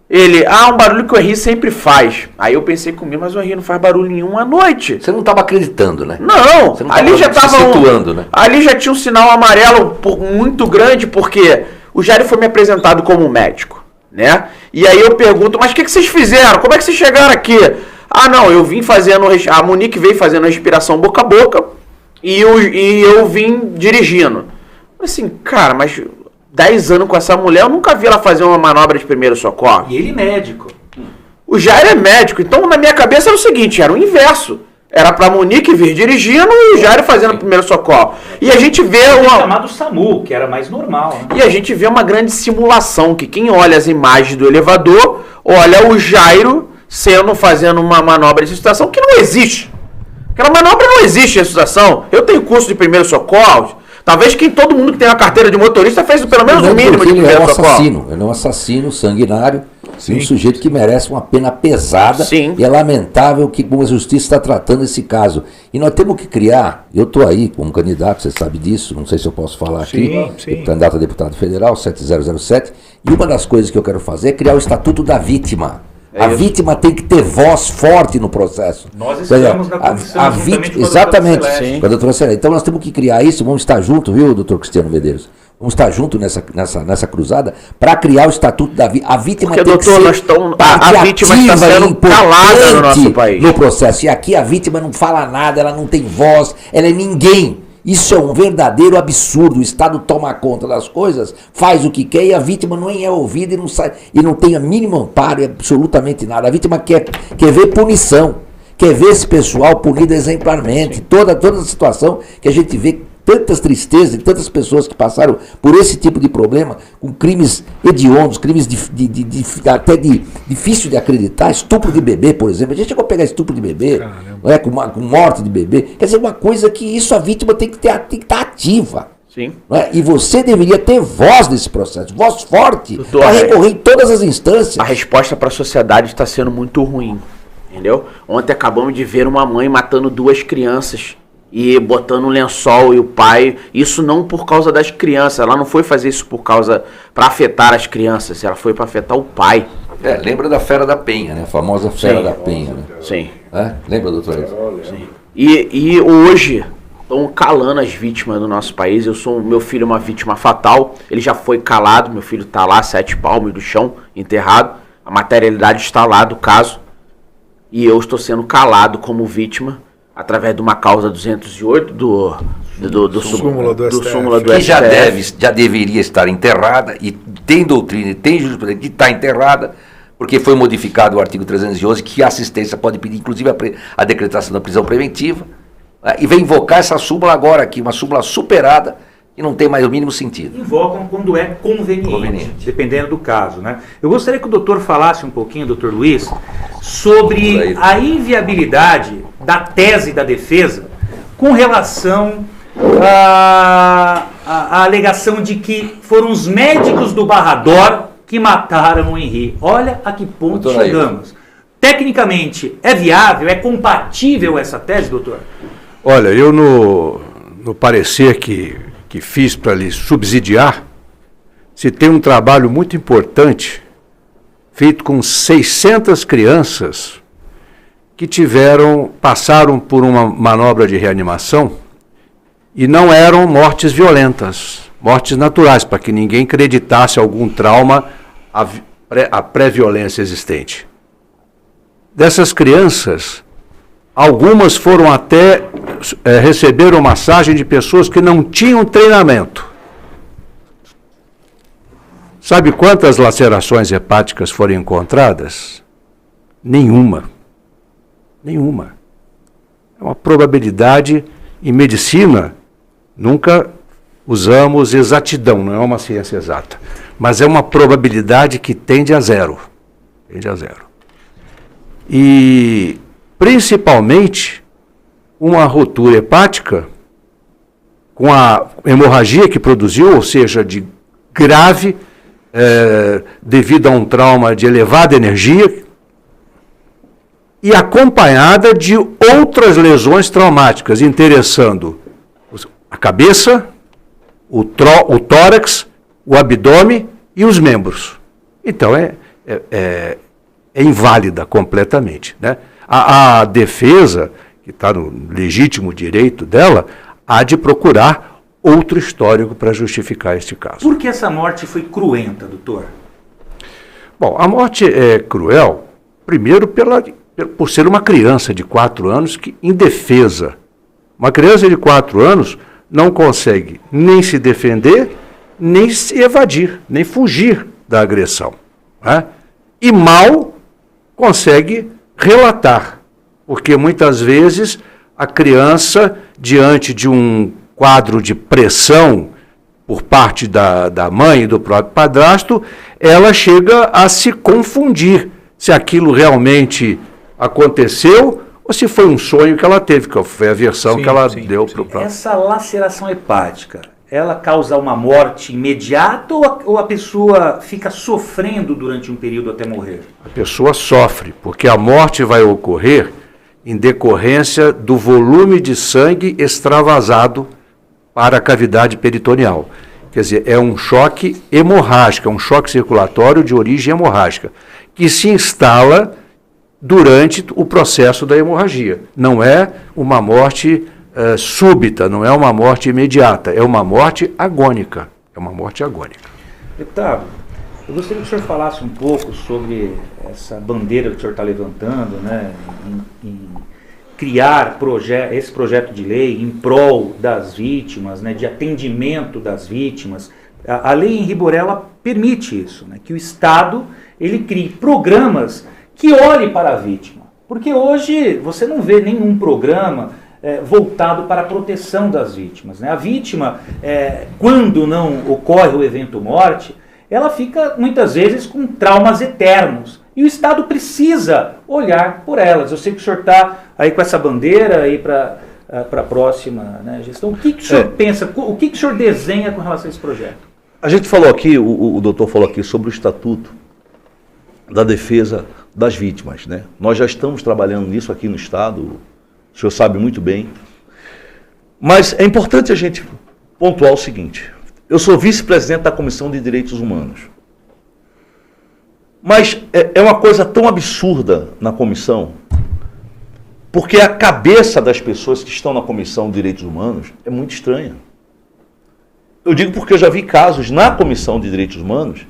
Ele, um barulho que o Henri sempre faz. Aí eu pensei comigo, mas o Henri não faz barulho nenhum à noite. Você não estava acreditando, né? Não, ali já estava situando, né? Ali já tinha um sinal amarelo muito grande, porque o Jairo foi me apresentado como médico, né? E aí eu pergunto, mas o que vocês fizeram? Como é que vocês chegaram aqui? Ah, não, eu vim fazendo, a Monique veio fazendo a respiração boca a boca e eu vim dirigindo. Assim, cara, mas 10 anos com essa mulher, eu nunca vi ela fazer uma manobra de primeiro socorro. E ele médico. O Jairo é médico, então na minha cabeça era o seguinte, era o inverso. Era pra Monique vir dirigindo e o Jairo fazendo o primeiro socorro. E a gente vê chamado SAMU, que era mais normal, né? E a gente vê uma grande simulação, que quem olha as imagens do elevador, olha o Jairo fazendo uma manobra de ressuscitação que não existe. Aquela manobra não existe, ressuscitação. Eu tenho curso de primeiro socorro. Talvez todo mundo que tem uma carteira de motorista fez pelo menos o mínimo de primeiro socorro. Ele é um assassino sanguinário, um sujeito que merece uma pena pesada. Sim. E é lamentável que como a justiça está tratando esse caso. E nós temos que criar, eu estou aí como candidato, você sabe disso, não sei se eu posso falar aqui, candidato a deputado federal, 7007, e uma das coisas que eu quero fazer é criar o Estatuto da Vítima. A vítima tem que ter voz forte no processo. Nós estamos na comissão juntamente com a exatamente, doutora com a doutora Celeste. Então nós temos que criar isso, vamos estar juntos, viu, doutor Cristiano Medeiros? Vamos estar juntos nessa cruzada para criar o Estatuto da Vítima. A vítima porque, tem doutor, que ser a vítima está sendo calada no nosso país. No processo. E aqui a vítima não fala nada, ela não tem voz, ela é ninguém. Isso é um verdadeiro absurdo. O Estado toma conta das coisas, faz o que quer e a vítima não é ouvida e não tem a mínimo amparo, absolutamente nada. A vítima quer ver punição, quer ver esse pessoal punido exemplarmente. Toda a situação que a gente vê, tantas tristezas de tantas pessoas que passaram por esse tipo de problema, com crimes hediondos, crimes até difícil de acreditar, estupro de bebê, por exemplo. A gente chegou a pegar estupro de bebê, com morte de bebê. Quer dizer, uma coisa que isso a vítima tem que estar ativa. Sim. E você deveria ter voz nesse processo, voz forte, para recorrer em todas as instâncias. A resposta para a sociedade está sendo muito ruim, entendeu? Ontem acabamos de ver uma mãe matando 2 crianças e botando um lençol e o pai, isso não por causa das crianças, ela não foi fazer isso para afetar as crianças, ela foi para afetar o pai. Lembra da Fera da Penha, né? A famosa Fera da Penha, né? Sim. Lembra, doutor? Sim. E hoje estão calando as vítimas do nosso país. Meu filho é uma vítima fatal, ele já foi calado, meu filho está lá, 7 palmos do chão, enterrado, a materialidade está lá do caso, e eu estou sendo calado como vítima, através de uma causa 208 do súmula do STF. Que já deveria estar enterrada, e tem doutrina, e tem jurisprudência que está enterrada, porque foi modificado o artigo 311, que a assistência pode pedir, inclusive, a decretação da prisão preventiva, e vem invocar essa súmula agora aqui, uma súmula superada, que não tem mais o mínimo sentido. Invocam quando é conveniente, dependendo do caso, né? Eu gostaria que o doutor falasse um pouquinho, doutor Luiz, sobre a inviabilidade da tese da defesa com relação à alegação de que foram os médicos do Barrador que mataram o Henri. Olha a que ponto chegamos. Tecnicamente, é viável, é compatível essa tese, doutor? Olha, eu no parecer que fiz para lhe subsidiar, se tem um trabalho muito importante feito com 600 crianças que passaram por uma manobra de reanimação e não eram mortes violentas, mortes naturais, para que ninguém acreditasse algum trauma à pré-violência existente. dessas crianças, algumas foram até receberam massagem de pessoas que não tinham treinamento. Sabe quantas lacerações hepáticas foram encontradas? Nenhuma. Nenhuma. É uma probabilidade, em medicina, nunca usamos exatidão, não é uma ciência exata, mas é uma probabilidade que tende a zero. Tende a zero. E, principalmente, uma rotura hepática com a hemorragia que produziu, ou seja, de grave, devido a um trauma de elevada energia, e acompanhada de outras lesões traumáticas, interessando a cabeça, o tórax, o abdômen e os membros. Então, é inválida completamente, né? A defesa, que está no legítimo direito dela, há de procurar outro histórico para justificar este caso. Por que essa morte foi cruenta, doutor? Bom, a morte é cruel, primeiro por ser uma criança de 4 anos que indefesa. Uma criança de 4 anos não consegue nem se defender, nem se evadir, nem fugir da agressão, né? E mal consegue relatar, porque muitas vezes a criança, diante de um quadro de pressão por parte da mãe e do próprio padrasto, ela chega a se confundir se aquilo realmente aconteceu ou se foi um sonho que ela teve, que foi a versão que ela deu para o próprio. Essa laceração hepática, ela causa uma morte imediata ou a pessoa fica sofrendo durante um período até morrer? A pessoa sofre, porque a morte vai ocorrer em decorrência do volume de sangue extravasado para a cavidade peritoneal. Quer dizer, é um choque hemorrágico, é um choque circulatório de origem hemorrágica, que se instala durante o processo da hemorragia. Não é uma morte súbita, não é uma morte imediata, é uma morte agônica. É uma morte agônica. Deputado, eu gostaria que o senhor falasse um pouco sobre essa bandeira que o senhor está levantando, né, em criar esse projeto de lei em prol das vítimas, né, de atendimento das vítimas. A lei em rigor, ela permite isso, né, que o Estado ele crie programas que olhem para a vítima. Porque hoje você não vê nenhum programa voltado para a proteção das vítimas, né? A vítima, quando não ocorre o evento morte, ela fica muitas vezes com traumas eternos. E o Estado precisa olhar por elas. Eu sei que o senhor está aí com essa bandeira aí para a próxima, né, gestão. O que o senhor pensa, o que o senhor desenha com relação a esse projeto? A gente falou aqui, o doutor falou aqui sobre o Estatuto da Defesa das Vítimas, né? Nós já estamos trabalhando nisso aqui no Estado, o senhor sabe muito bem. Mas é importante a gente pontuar o seguinte: eu sou vice-presidente da Comissão de Direitos Humanos. Mas é uma coisa tão absurda na comissão, porque a cabeça das pessoas que estão na Comissão de Direitos Humanos é muito estranha. Eu digo porque eu já vi casos na Comissão de Direitos Humanos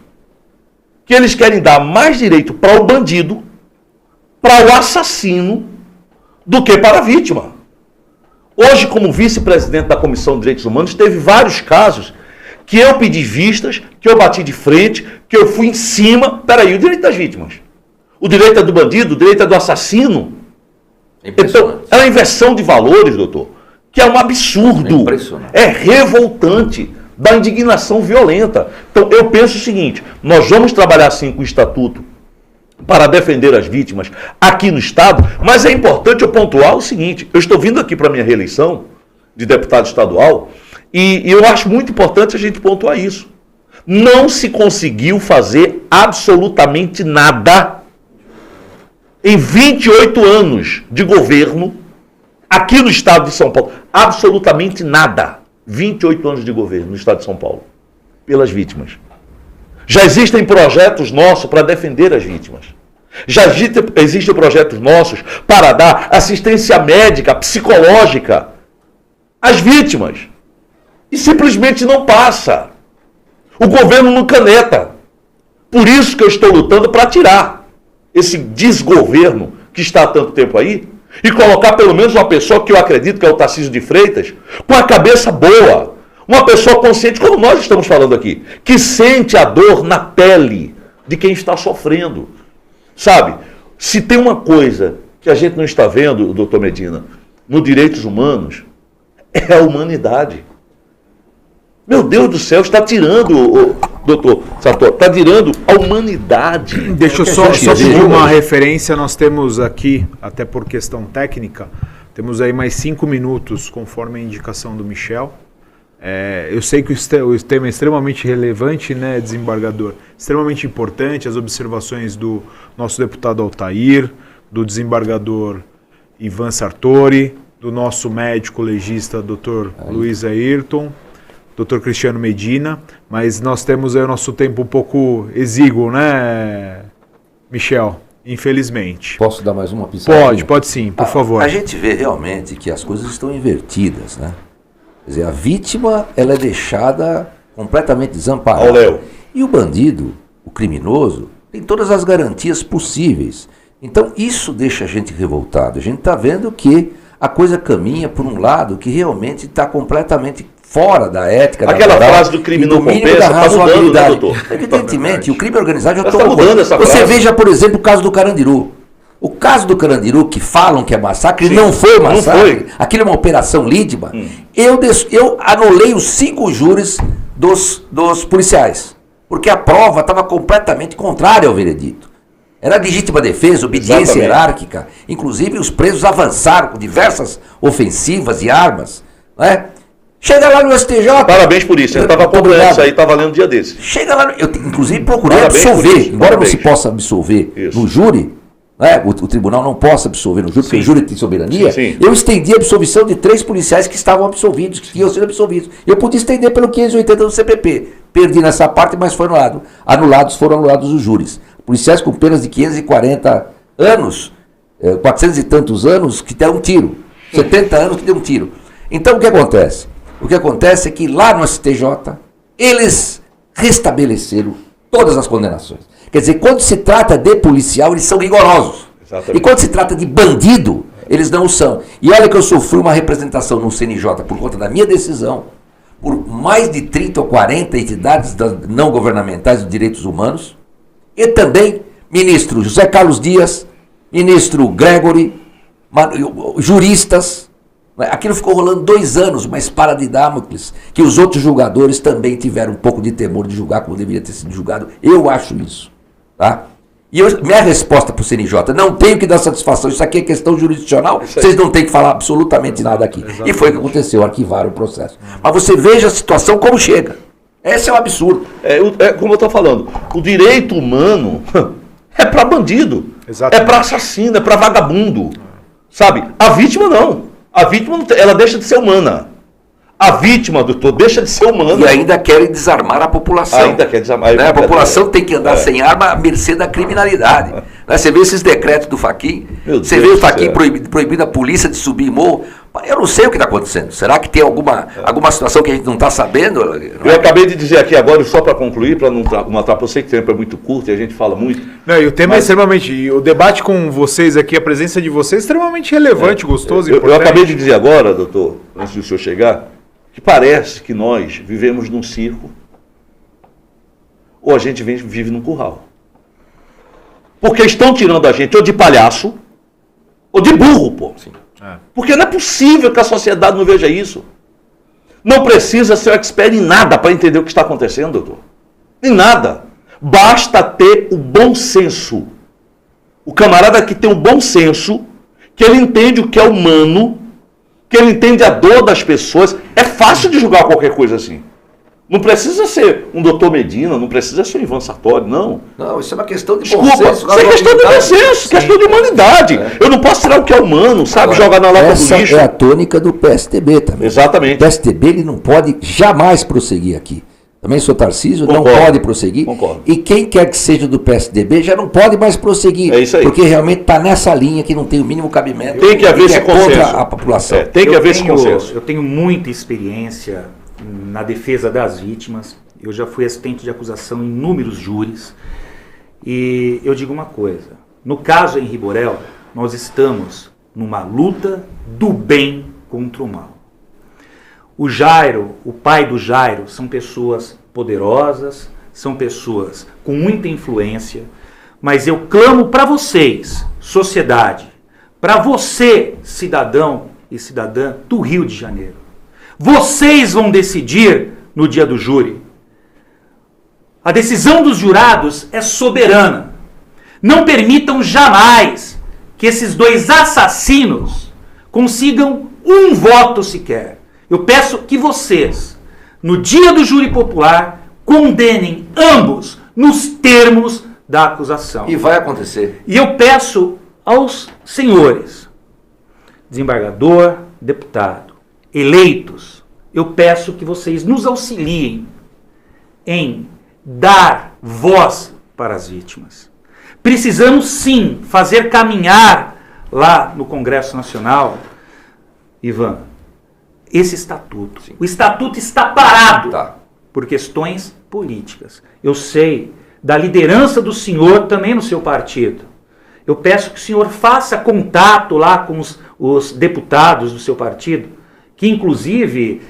que eles querem dar mais direito para o bandido, para o assassino, do que para a vítima. Hoje, como vice-presidente da Comissão de Direitos Humanos, teve vários casos que eu pedi vistas, que eu bati de frente, que eu fui em cima. Peraí, o direito das vítimas. O direito é do bandido, o direito é do assassino. Então, é uma inversão de valores, doutor, que é um absurdo. É revoltante, da indignação violenta. Então, eu penso o seguinte: nós vamos trabalhar sim com o Estatuto para defender as vítimas aqui no Estado, mas é importante eu pontuar o seguinte: eu estou vindo aqui para a minha reeleição de deputado estadual e eu acho muito importante a gente pontuar isso. Não se conseguiu fazer absolutamente nada em 28 anos de governo aqui no Estado de São Paulo. Absolutamente nada. 28 anos de governo no Estado de São Paulo pelas vítimas. Já existem projetos nossos para defender as vítimas. Já existem projetos nossos para dar assistência médica, psicológica às vítimas. E simplesmente não passa. O governo não caneta. Por isso que eu estou lutando para tirar esse desgoverno que está há tanto tempo aí, e colocar pelo menos uma pessoa que eu acredito que é o Tarcísio de Freitas, com a cabeça boa, uma pessoa consciente, como nós estamos falando aqui, que sente a dor na pele de quem está sofrendo. Sabe, se tem uma coisa que a gente não está vendo, doutor Medina, nos direitos humanos, é a humanidade. Meu Deus do céu, está tirando, doutor Sartori, está tirando a humanidade. Deixa eu só pedir uma referência, nós temos aqui, até por questão técnica, temos aí mais 5 minutos, conforme a indicação do Michel. Eu sei que o tema é extremamente relevante, né, desembargador? Extremamente importante, as observações do nosso deputado Altair, do desembargador Ivan Sartori, do nosso médico legista, Dr. Luiz Ayrton, Dr. Cristiano Medina, mas nós temos aí o nosso tempo um pouco exíguo, né, Michel? Infelizmente. Posso dar mais uma pisadinha? Pode sim, por favor. A gente vê realmente que as coisas estão invertidas, né? Quer dizer, a vítima, ela é deixada completamente desamparada. Ó, Léo. E o bandido, o criminoso, tem todas as garantias possíveis. Então isso deixa a gente revoltado. A gente está vendo que a coisa caminha por um lado que realmente está completamente fora da ética, aquela da moral, frase do crime não compensa, da razoabilidade. Tá mudando, né, doutor? Evidentemente, o crime organizado já está mudando essa Você frase. veja, por exemplo, o caso do Carandiru. O caso do Carandiru, que falam que é massacre, Sim, não foi massacre. não foi. Aquilo é uma operação Lidman. Eu anulei os 5 júris dos policiais, porque a prova estava completamente contrária ao veredito. Era legítima defesa, obediência Exatamente. hierárquica. Inclusive, os presos avançaram com diversas ofensivas e armas. Né? Chega lá no STJ. Parabéns por isso. Eu estava acompanhando Obrigado. isso aí, estava lendo um dia desses. Chega lá, eu inclusive procurei Parabéns por absolver, isso, embora parabéns. não se possa absolver Isso. no júri, né, o tribunal não possa absolver no júri, porque Sim. o júri tem soberania, Sim, sim. eu estendi a absolvição de 3 policiais que estavam absolvidos, que tinham sido absolvidos. Eu podia estender pelo 580 do CPP. Perdi nessa parte, mas foi anulado. Foram anulados os júris. Policiais com penas de 540 anos, 400 e tantos anos, que deram um tiro. 70 anos que deu um tiro. Então o que acontece? O que acontece é que lá no STJ, eles restabeleceram todas as condenações. Quer dizer, quando se trata de policial, eles são rigorosos. Exatamente. E quando se trata de bandido, eles não são. E olha que eu sofri uma representação no CNJ por conta da minha decisão, por mais de 30 ou 40 entidades não governamentais de direitos humanos, e também ministro José Carlos Dias, ministro Gregory, juristas. Aquilo ficou rolando 2 anos, uma espada de Damocles, que os outros julgadores também tiveram um pouco de temor de julgar como deveria ter sido julgado. Eu acho isso. Tá? E minha resposta para o CNJ, não tenho que dar satisfação, isso aqui é questão jurisdicional, vocês não têm que falar absolutamente nada aqui. E foi o que aconteceu, arquivaram o processo. Mas você veja a situação como chega. Esse é um absurdo. Como eu estou falando, o direito humano é para bandido, Exatamente. é para assassino, é para vagabundo. Sabe? A vítima não. A vítima, ela deixa de ser humana. A vítima, doutor, deixa de ser humana. E ainda querem desarmar a população. Ainda quer desarmar. Né? A população tem que andar sem arma à mercê da criminalidade. Né? Você vê esses decretos do Fachin, Meu você Deus vê o do Fachin céu. proibindo a polícia de subir em morro. Eu não sei o que está acontecendo. Será que tem alguma situação que a gente não está sabendo? Eu acabei de dizer aqui agora, só para concluir, para não atrapalhar, eu sei que o tempo é muito curto e a gente fala muito. Não, e o tema é extremamente. E o debate com vocês aqui, a presença de vocês, é extremamente relevante, gostoso e Eu importante. acabei de dizer agora, doutor, antes do senhor chegar, que parece que nós vivemos num circo ou a gente vive num curral. Porque estão tirando a gente ou de palhaço ou de burro, pô. Porque não é possível que a sociedade não veja isso. Não precisa ser expert em nada para entender o que está acontecendo, doutor. Em nada. Basta ter o bom senso. O camarada que tem o bom senso, que ele entende o que é humano, que ele entende a dor das pessoas. É fácil de julgar qualquer coisa assim. Não precisa ser um doutor Medina, não precisa ser um Ivan Sartori, não. Não, isso é uma questão de bom Desculpa, senso. isso é questão de bom senso, questão de humanidade. Eu não posso tirar o que é humano, sabe? Jogar na lata do Essa lixo. é a tônica do PSDB também. Exatamente. O PSDB ele não pode jamais prosseguir aqui. Também sou Tarcísio, não Concordo. pode prosseguir. Concordo. E quem quer que seja do PSDB já não pode mais prosseguir. É isso aí. Porque realmente está nessa linha que não tem o mínimo cabimento. Tem que haver e esse é contra consenso. a população. Tem que haver esse consenso. Eu tenho muita experiência na defesa das vítimas. Eu já fui assistente de acusação em inúmeros júris. E eu digo uma coisa. No caso Henri Borel, nós estamos numa luta do bem contra o mal. O Jairo, o pai do Jairo, são pessoas poderosas, são pessoas com muita influência, mas eu clamo para vocês, sociedade, para você, cidadão e cidadã do Rio de Janeiro. Vocês vão decidir no dia do júri. A decisão dos jurados é soberana. Não permitam jamais que esses dois assassinos consigam um voto sequer. Eu peço que vocês, no dia do júri popular, condenem ambos nos termos da acusação. E vai acontecer. E eu peço aos senhores, desembargador, deputado, eleitos, eu peço que vocês nos auxiliem em dar voz para as vítimas. Precisamos sim fazer caminhar lá no Congresso Nacional, Ivan, esse estatuto. Sim. O estatuto está parado por questões políticas. Eu sei da liderança do senhor também no seu partido. Eu peço que o senhor faça contato lá com os deputados do seu partido, que inclusive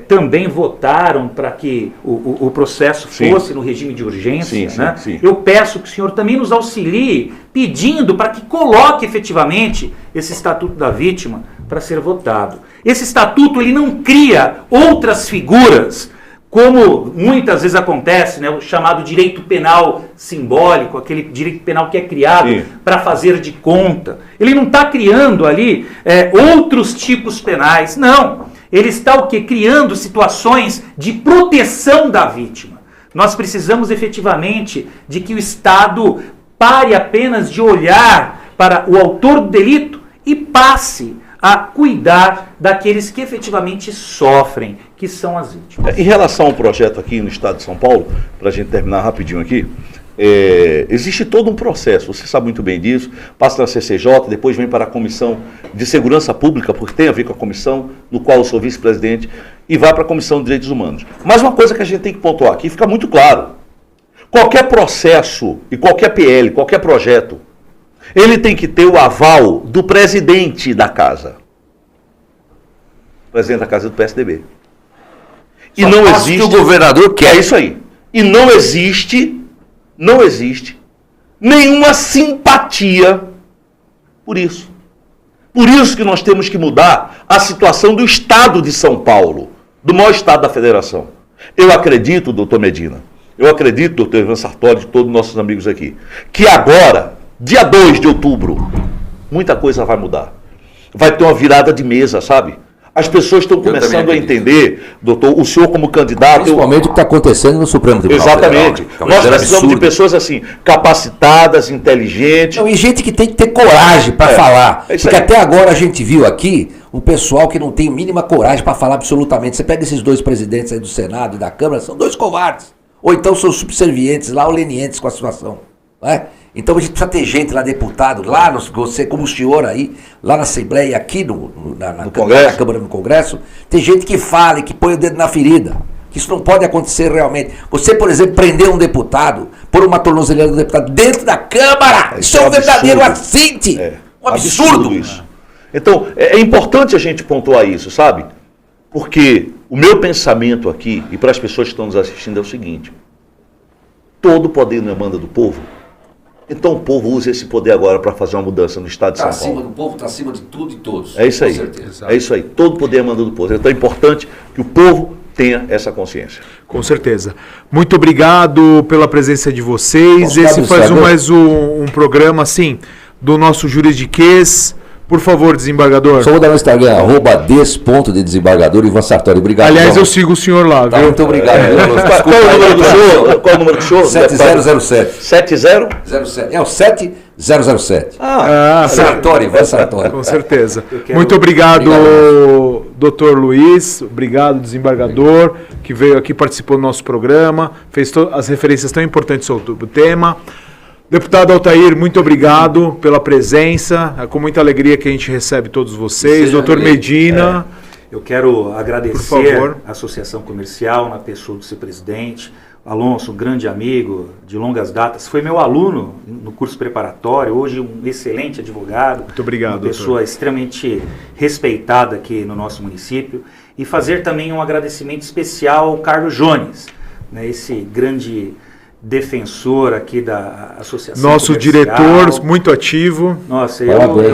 também votaram para que o processo fosse no regime de urgência. Né? Sim. Eu peço que o senhor também nos auxilie, pedindo para que coloque efetivamente esse Estatuto da Vítima para ser votado. Esse Estatuto ele não cria outras figuras, como muitas vezes acontece, né, o chamado direito penal simbólico, aquele direito penal que é criado para fazer de conta. Ele não está criando ali outros tipos penais, não. Ele está o quê? Criando situações de proteção da vítima. Nós precisamos efetivamente de que o Estado pare apenas de olhar para o autor do delito e passe a cuidar daqueles que efetivamente sofrem, que são as vítimas. Em relação ao projeto aqui no estado de São Paulo, para a gente terminar rapidinho aqui, existe todo um processo, você sabe muito bem disso, passa na CCJ, depois vem para a Comissão de Segurança Pública, porque tem a ver com a comissão, no qual eu sou vice-presidente, e vai para a Comissão de Direitos Humanos. Mas uma coisa que a gente tem que pontuar aqui, fica muito claro, qualquer processo e qualquer PL, qualquer projeto, ele tem que ter o aval do presidente da casa. Presidente da casa do PSDB. E não existe... o governador quer. É isso aí. E não existe nenhuma simpatia por isso. Por isso que nós temos que mudar a situação do estado de São Paulo, do maior estado da federação. Eu acredito, doutor Medina, eu acredito, doutor Ivan Sartori, de todos os nossos amigos aqui, que agora, dia 2 de outubro, muita coisa vai mudar. Vai ter uma virada de mesa, sabe? As pessoas estão começando a entender, doutor, o senhor como candidato... Principalmente o que está acontecendo no Supremo Tribunal Exatamente. Federal, Nós precisamos de pessoas assim, capacitadas, inteligentes. Não, e gente que tem que ter coragem para falar. Porque até agora a gente viu aqui um pessoal que não tem a mínima coragem para falar absolutamente. Você pega esses dois presidentes aí do Senado e da Câmara, são dois covardes. Ou então são subservientes lá, ou lenientes com a situação. Não é? Então a gente precisa ter gente lá, deputado, lá, você como o senhor aí, lá na Assembleia, aqui na Câmara, no Congresso, tem gente que fala e que põe o dedo na ferida. Que isso não pode acontecer realmente. Você, por exemplo, prender um deputado, pôr uma tornozeleira do deputado dentro da Câmara, isso é um verdadeiro assinte. Um absurdo isso. Então, é importante a gente pontuar isso, sabe? Porque o meu pensamento aqui, e para as pessoas que estão nos assistindo, é o seguinte: todo poder não emana do povo. Então o povo usa esse poder agora para fazer uma mudança no estado de São Paulo. Está acima do povo, está acima de tudo e todos. É isso aí. Com certeza. É isso aí. Todo poder emana do povo. Então é importante que o povo tenha essa consciência. Com certeza. Muito obrigado pela presença de vocês. Esse foi mais um programa assim do nosso Juridiquês. Por favor, desembargador. Só vou dar no Instagram, @des.desembargador Ivan Sartori. Obrigado. Aliás, eu sigo o senhor lá, viu? Muito obrigado. Qual é o número do show? Qual é o número do show? 7007. 7007? É o 7007. Sartori, Ivan Sartori. Com certeza. Muito obrigado, doutor Luiz. Obrigado, desembargador, que veio aqui, participou do nosso programa, fez as referências tão importantes sobre o tema. Deputado Altair, muito obrigado pela presença. É com muita alegria que a gente recebe todos vocês. Doutor Medina. Eu quero agradecer a Associação Comercial, na pessoa do seu presidente, Alonso, um grande amigo de longas datas, foi meu aluno no curso preparatório, hoje um excelente advogado. Muito obrigado, uma pessoa extremamente respeitada aqui no nosso município. E fazer também um agradecimento especial ao Carlos Jones, né, esse grande defensor aqui da Associação Nosso Comercial. Diretor, muito ativo. Nossa, Parabéns.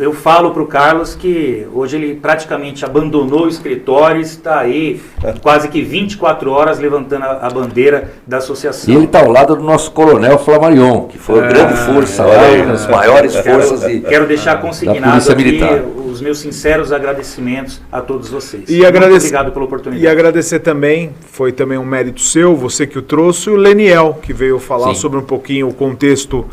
eu falo para o Carlos que hoje ele praticamente abandonou o escritório e está aí quase que 24 horas levantando a bandeira da associação. E ele está ao lado do nosso coronel Flamarion, que foi uma grande força lá, uma das maiores forças Quero deixar da consignado Polícia aqui Militar. os meus sinceros agradecimentos a todos vocês. E Muito agradecer- obrigado pela oportunidade. E agradecer também, foi também um mérito seu, você que o trouxe, e o Leniel, que veio falar Sim. sobre um pouquinho o contexto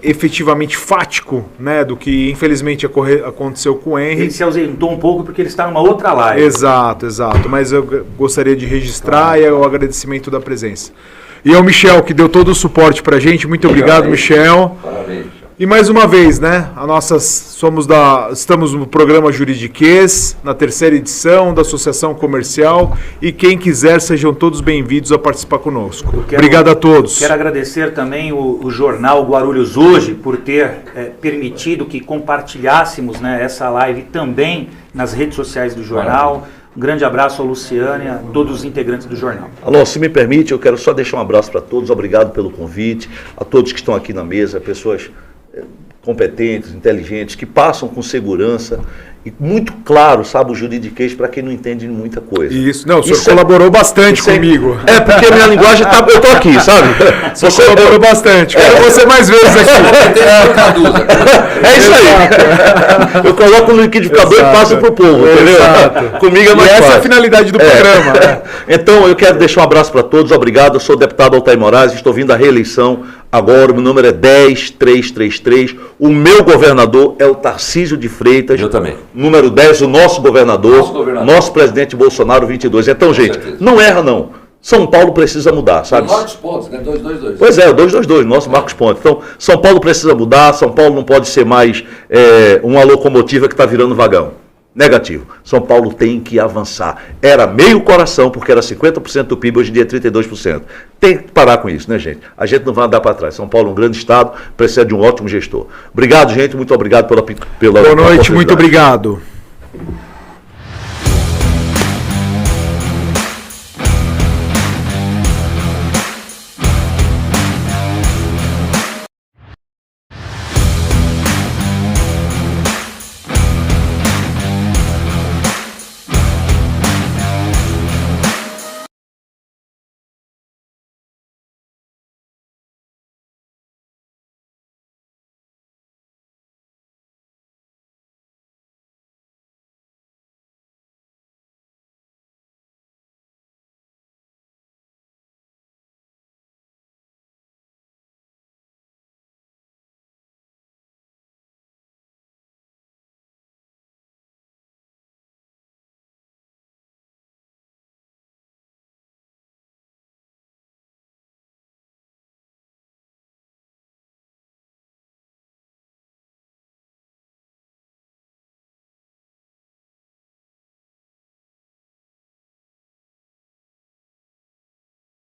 efetivamente fático, né, do que infelizmente aconteceu com o Henry. Ele se ausentou um pouco porque ele está numa outra live. Exato, exato. Mas eu gostaria de registrar e o agradecimento da presença. E ao Michel, que deu todo o suporte pra gente. Muito obrigado, Michel. Parabéns. E mais uma vez, né? Estamos no programa Juridiquês, na 3ª edição da Associação Comercial. E quem quiser, sejam todos bem-vindos a participar conosco. Obrigado a todos. Quero agradecer também o jornal Guarulhos Hoje por ter permitido que compartilhássemos, né, essa live também nas redes sociais do jornal. Um grande abraço ao Luciano e a todos os integrantes do jornal. Alô, se me permite, eu quero só deixar um abraço para todos. Obrigado pelo convite, a todos que estão aqui na mesa, pessoas competentes, inteligentes, que passam com segurança e muito claro, sabe, o juridiquês para quem não entende muita coisa. Isso, não, o senhor Isso colaborou bastante isso comigo. É porque minha linguagem tá. Eu tô aqui, sabe? Você colaborou bastante. Quero você mais vezes aqui. É isso aí. Eu coloco no liquidificador Exato. e passo pro povo, entendeu? Exato. Comigo é mais E essa é fácil. a finalidade do programa. Né? Então, eu quero deixar um abraço para todos, obrigado. Eu sou o deputado Altair Moraes, estou vindo à reeleição agora, o meu número é 10333. O meu governador é o Tarcísio de Freitas. Eu também. Número 10, o nosso governador, Nosso governador. nosso presidente Bolsonaro 22. Então, Com gente, certeza. não erra não. São Paulo precisa mudar, sabe? Marcos Pontes, né? 222. Pois é, o 222, nosso Marcos Pontes. Então, São Paulo precisa mudar, São Paulo não pode ser mais uma locomotiva que está virando vagão. Negativo. São Paulo tem que avançar. Era meio coração, porque era 50% do PIB, hoje em dia é 32%. Tem que parar com isso, né, gente? A gente não vai andar para trás. São Paulo é um grande estado, precisa de um ótimo gestor. Obrigado, gente. Muito obrigado pela Boa noite, muito oportunidade. obrigado.